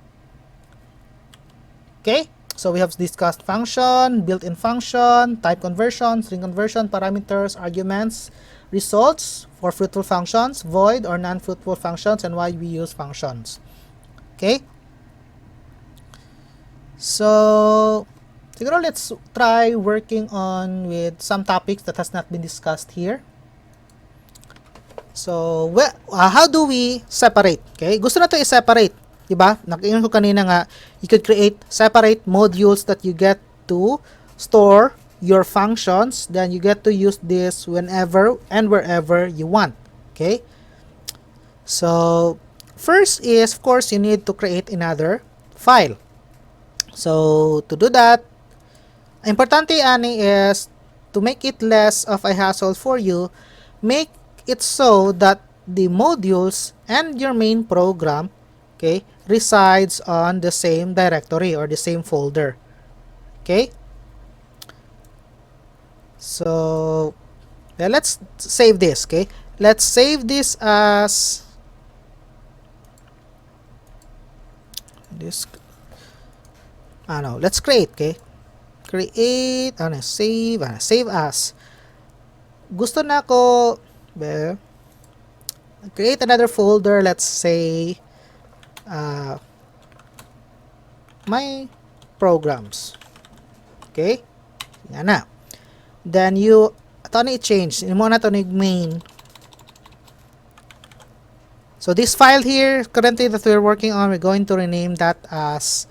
Okay, so we have discussed function, built-in function, type conversion, string conversion, parameters, arguments, results for fruitful functions, void or non-fruitful functions, and why we use functions. Okay? So, siguro let's try working on with some topics that has not been discussed here. So, how do we separate? Okay? Gusto na to i-separate. Diba? Nakikinig ko kanina nga, you could create separate modules that you get to store your functions, then you get to use this whenever and wherever you want. Okay? So, first is, of course, you need to create another file. So, to do that, importante ani is to make it less of a hassle for you, make it so that the modules and your main program, okay, resides on the same directory or the same folder. Okay? So, let's save this, okay? Let's save this as this. Let's create, okay? Create, save as. Gusto na ko, create another folder, let's say, my programs. Okay? Yan na. Then you ito na i-change. Mo na to main. So this file here currently that we're working on, we're going to rename that as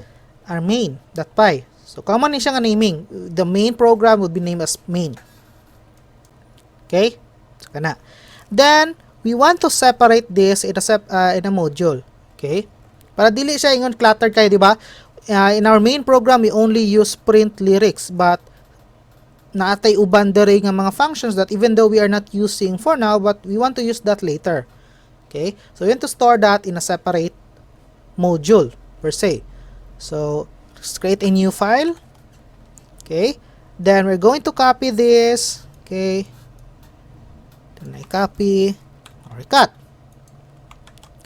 our main.py. So common ni siya nga naming. The main program would be named as main. Okay? So kana. Then we want to separate this in a module. Okay? Para dili siya ingon cluttered kayo, di ba? In our main program, we only use print lyrics, but naatay uban dere nga mga functions that even though we are not using for now, but we want to use that later. Okay? So, we want to store that in a separate module, per se. So, Let's create a new file. Okay. Then we're going to copy this. Okay. Then I copy or cut.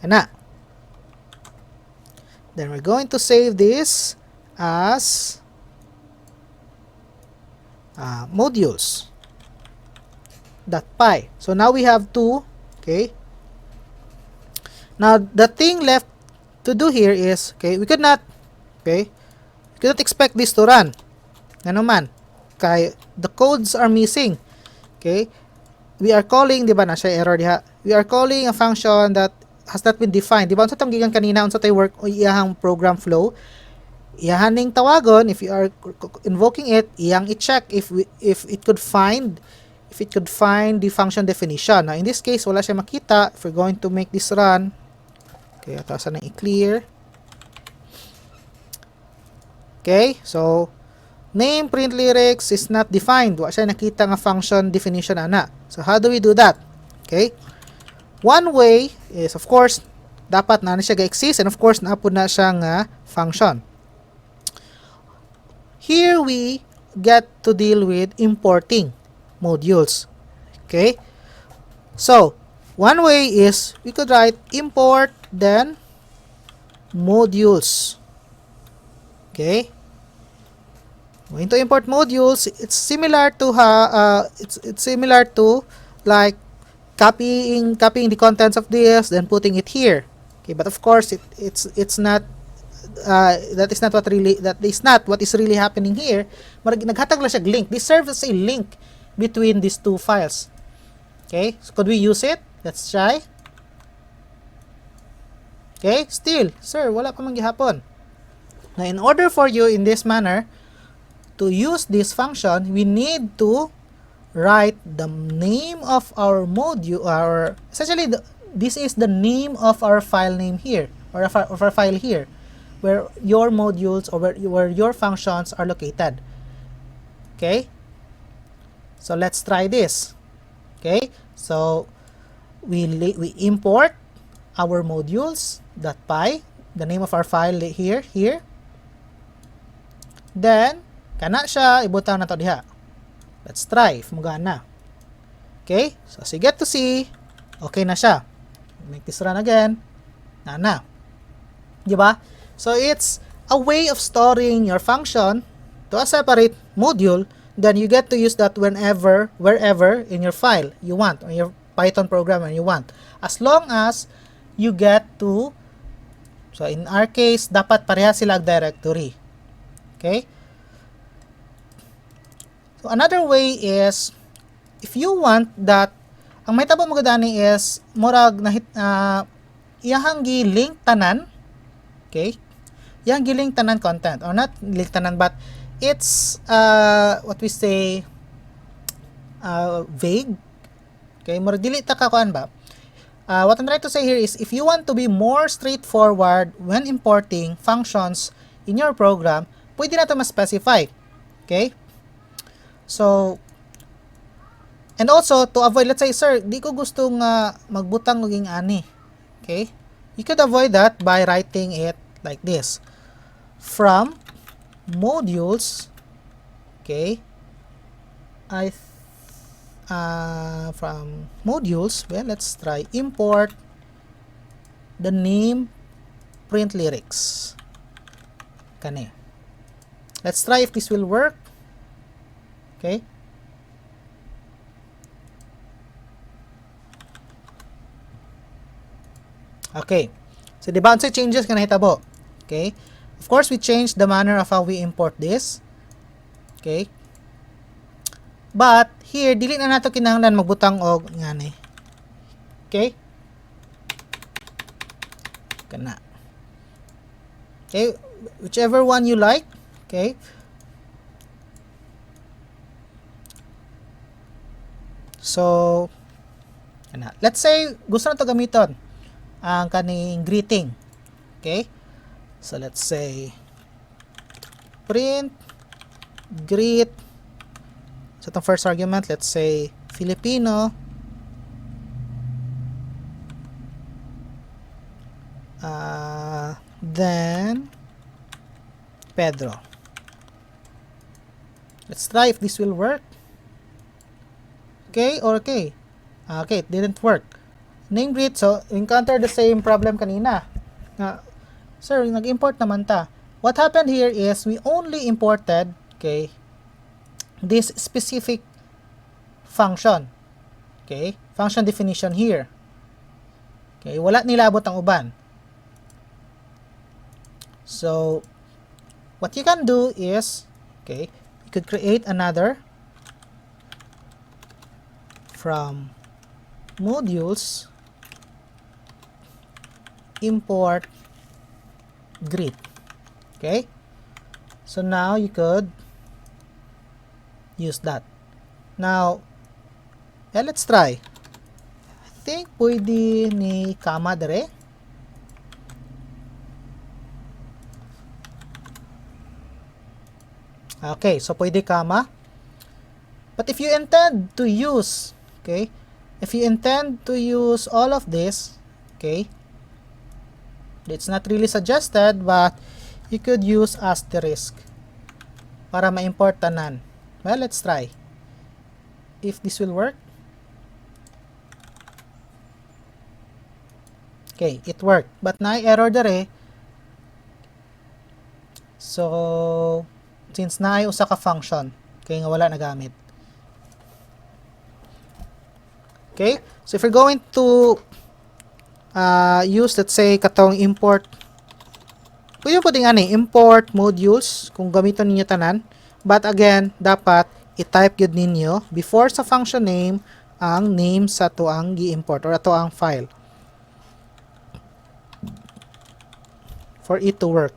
Kana. Then we're going to save this as modules.py. So now we have two. Okay. Now the thing left to do here is, okay, we could not expect this to run. Ano man, kay the codes are missing. Okay, we are calling, di ba na siya error diha, we are calling a function that has not been defined. Di ba unsa tong gikan kanina, unsa tay work o iyahang program flow, iyahaning tawagon, if you are invoking it, iyang i-check if it could find the function definition. Now in this case wala siya makita. If we're going to make this run, okay, atasan na i-clear. Okay, so name print lyrics is not defined. Wa siya nakita nga function definition ana. So how do we do that? Okay, one way is, of course, dapat na siya ga-exist, and of course naapod na siya nga function. Here we get to deal with importing modules. Okay, so one way is we could write import then modules. Okay, going to import modules. It's similar to it's similar to like copying the contents of this, then putting it here. Okay, but of course it's not that is not what is really happening here. Naghatag lang siya link. This serves as a link between these two files. Okay, so could we use it? Let's try. Okay, still, sir, wala pa man gihapon. Now, in order for you in this manner to use this function, we need to write the name of our module, essentially this is the name of our file name here, or of our file here, where your modules or where your functions are located. Okay, so let's try this. Okay, so we import our modules.py, the name of our file here. Then kana siya ibutang na to diha. Let's try if magana. Okay, so as you get to see, okay na siya. Make this run again. Na. Di ba? So it's a way of storing your function to a separate module. Then you get to use that wherever in your file you want, or your Python program when you want, as long as you get to, so in our case dapat pareha sila directory. Okay, so another way is, if you want that, ang may tabo mo gani is murag iyahang gi-link tanan. Okay, iyahang gi-link tanan content, or not link tanan, but it's what we say vague. Okay, murag dili ta ka kuan ba. What I'm trying to say here is, if you want to be more straightforward when importing functions in your program, pwede na ito ma-specify. Okay? So, and also, to avoid, let's say, sir, di ko gusto nga magbutang maging ani. Okay? You could avoid that by writing it like this. From modules, okay, from modules, well, let's try import the name print lyrics. Kani. Let's try if this will work. Okay. Okay. So the boundary changes ka nahitabo. Okay. Of course, we changed the manner of how we import this. Okay. But here, dili na nato kinahanglan magbutang og ngani. Okay. Kana. Okay, whichever one you like. Okay. So, kana. Let's say gusto na to gamiton ang kaning greeting. Okay? So let's say print greet. So itong first argument, let's say Filipino. Then Pedro. Let's try if this will work. Okay, or okay. Okay, it didn't work. Name greet, so encounter the same problem kanina. Sir, nag-import naman ta. What happened here is we only imported, okay, this specific function. Okay, function definition here. Okay, wala nilabot ang uban. So, what you can do is, okay, you could create another from modules import greet. Okay, so now you could use that. Now, let's try. I think pwede ni comma dire. Okay, so pwede comma. But if you intend to use, okay, if you intend to use all of this, okay, it's not really suggested, but you could use asterisk para ma-import tanan. Well, let's try. If this will work. Okay, it worked. But na-error dire. So, since na ay usa ka function, kaya nga wala nagamit. Okay, so if you're going to use, let's say, katong import, pwede po din ani, import modules, kung gamiton ninyo tanan. But again, dapat i-type yun ninyo before sa function name ang name sa to ang gi-import or ato ang file for it to work.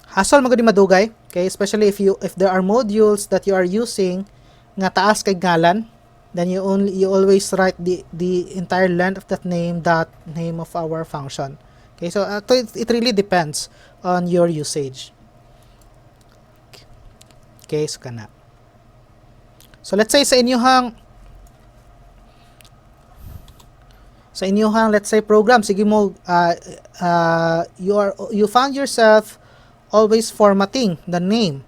Hassle magudi madugay, okay, especially if there are modules that you are using nga taas kay ngalan, then you always write the entire length of that name, dot name of our function. Okay, so it really depends on your usage. Okay, so kana. So let's say sa inyong let's say program, sige mo you found yourself always formatting the name.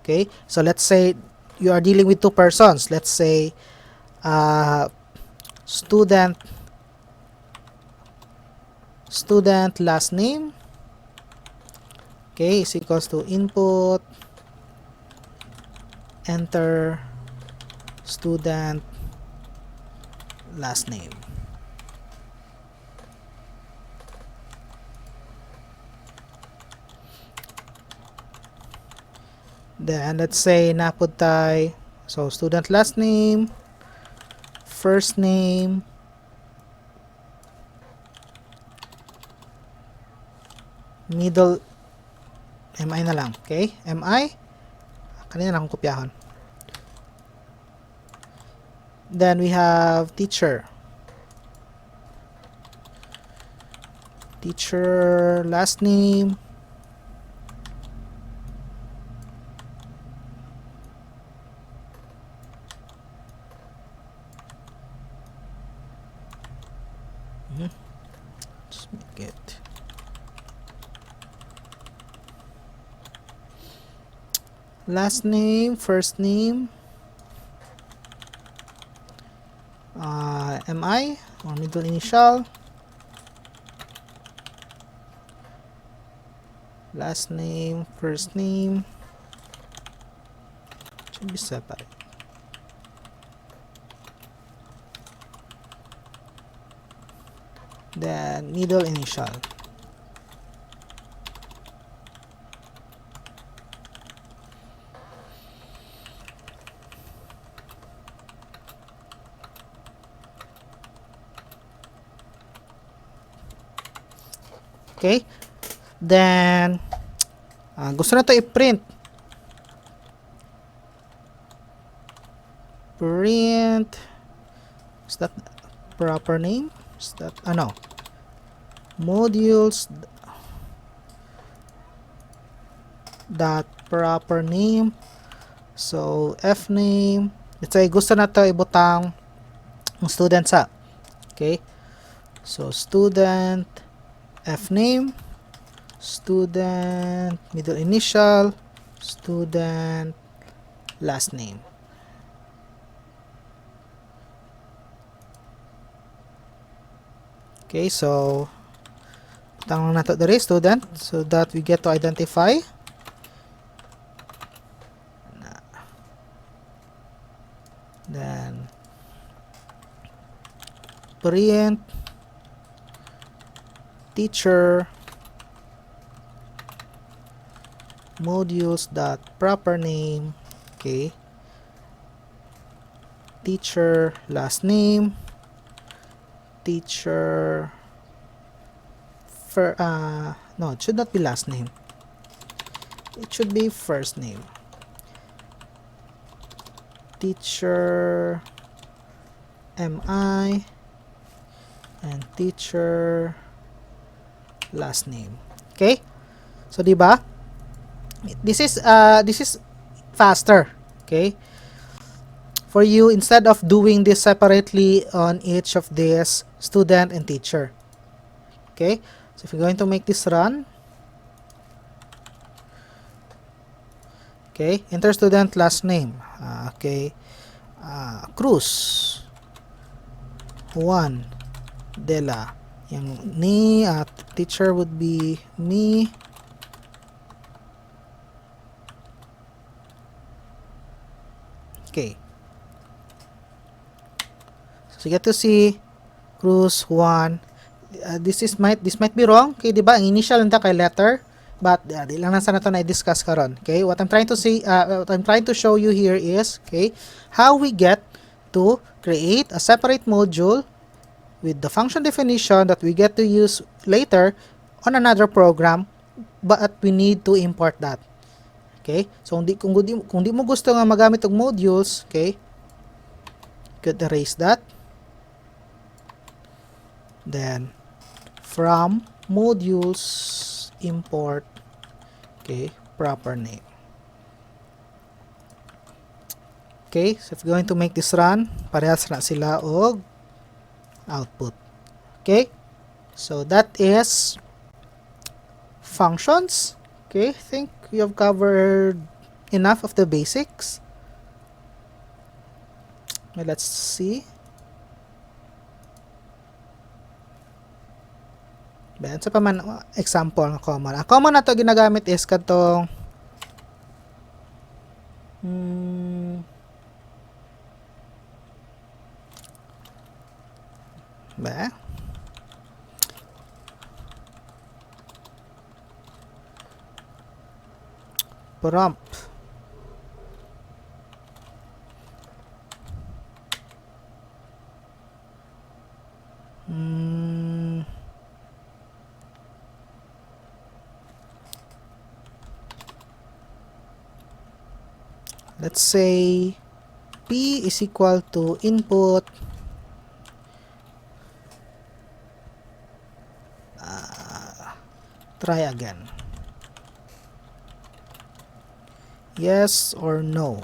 Okay, so let's say you are dealing with two persons. Let's say student last name, okay, is equals to input enter student last name. Then let's say napud tay, so student last name, first name, middle, MI na lang, okay? MI, kanina lang akong kopyahon. Then we have teacher last name, just make it last name, first name, MI or middle initial, last name, first name, should be separate. Then middle initial. Okay, then gusto na to i-print. Is that proper name? Is that no, modules dot proper name, so f name, let's say gusto na to ibutang ng student sa, okay, so student f name, student middle initial, student last name. Okay, so tangong nato diri student so that we get to identify. Then print teacher modules dot proper name. Okay, teacher last name, teacher no, it should not be last name, it should be first name. Teacher MI and teacher last name. Okay, so diba this is faster, okay, for you, instead of doing this separately on each of this student and teacher. Okay, so if you're going to make this run, okay, enter student last name. Okay, Cruz Juan Dela. Yung ni teacher would be me. Okay, so you get to see Cruz Juan. This might be wrong, okay, diba? Ang initial nita kay letter, but di lang nasa nato na i-discuss karon. Okay, what I'm trying to say, what I'm trying to show you here is, okay, how we get to create a separate module with the function definition that we get to use later on another program, but we need to import that. Okay, so kung di mo gusto nga magamit og modules, okay, could erase that. Then from modules import, okay, proper name. Okay, so if you're going to make this run, parehas na sila og output. Okay, so that is functions. Okay, I think we have covered enough of the basics. Let's see. Ben, sa pa man example ng common. Ang common na to ginagamit is katong ba? Prompt. Let's say P is equal to input try again. Yes or no.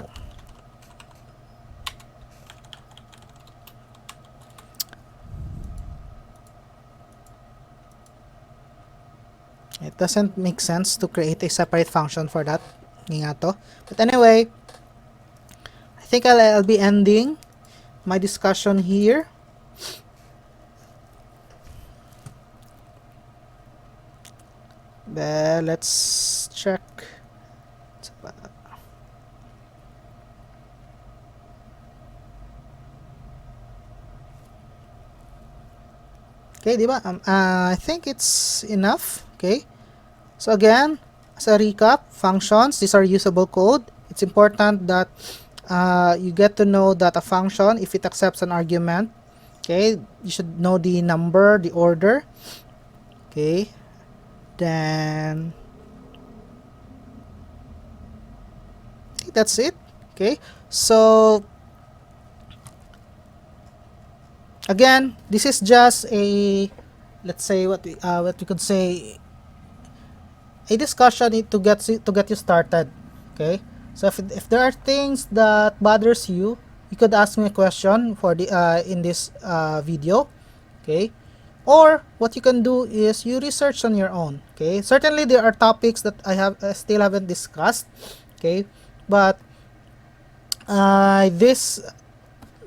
It doesn't make sense to create a separate function for that. Nga to. But anyway, I think I'll be ending my discussion here. Let's check. Okay, di ba? I think it's enough. Okay. So again, as a recap, functions, these are usable code. It's important that you get to know that a function, if it accepts an argument, okay, you should know the number, the order. Okay. Then I think that's it. Okay. So again, this is just a, let's say what we could say, a discussion to get you started. Okay, so if there are things that bothers you, you could ask me a question for the in this video. Okay, Or what you can do is you research on your own. Okay, certainly there are topics that I still haven't discussed. Okay, but this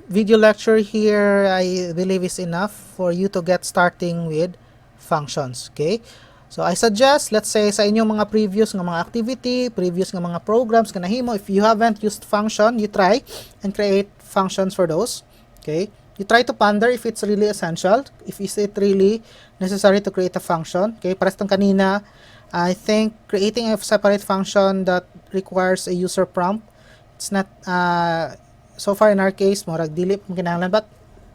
video lecture here I believe is enough for you to get starting with functions. Okay, so I suggest, let's say sa inyong mga previous nga mga activity, previous nga mga programs nga nahimo, if you haven't used function, you try and create functions for those. Okay, you try to ponder if it's really essential, if is it really necessary to create a function. Okay, pares tong kanina, I think creating a separate function that requires a user prompt, it's not so far in our case murag dili mo kinahanglan, but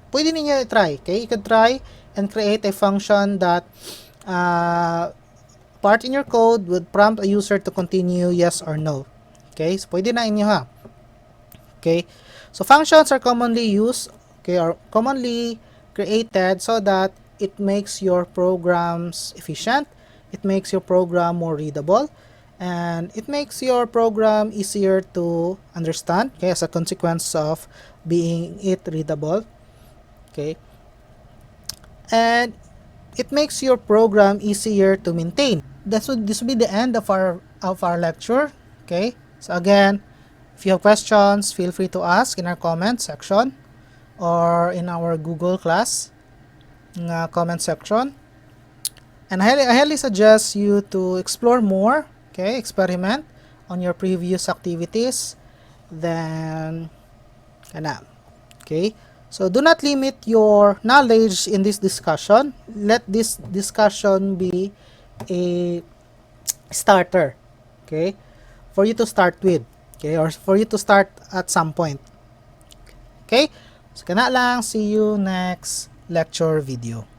pwede ninyo i-try. Okay, you could try and create a function that part in your code would prompt a user to continue yes or no. Okay, so pwede na inyo ha. Okay, so functions are commonly used, okay, or commonly created so that it makes your programs efficient, it makes your program more readable, and it makes your program easier to understand, okay, as a consequence of being it readable. Okay, and it makes your program easier to maintain. This would be the end of our lecture. Okay, so again, if you have questions, feel free to ask in our comment section or in our Google class comment section. And I highly suggest you to explore more, okay, experiment on your previous activities, then okay. So do not limit your knowledge in this discussion. Let this discussion be a starter, okay, for you to start with, okay, or for you to start at some point. Okay, so kana lang, see you next lecture video.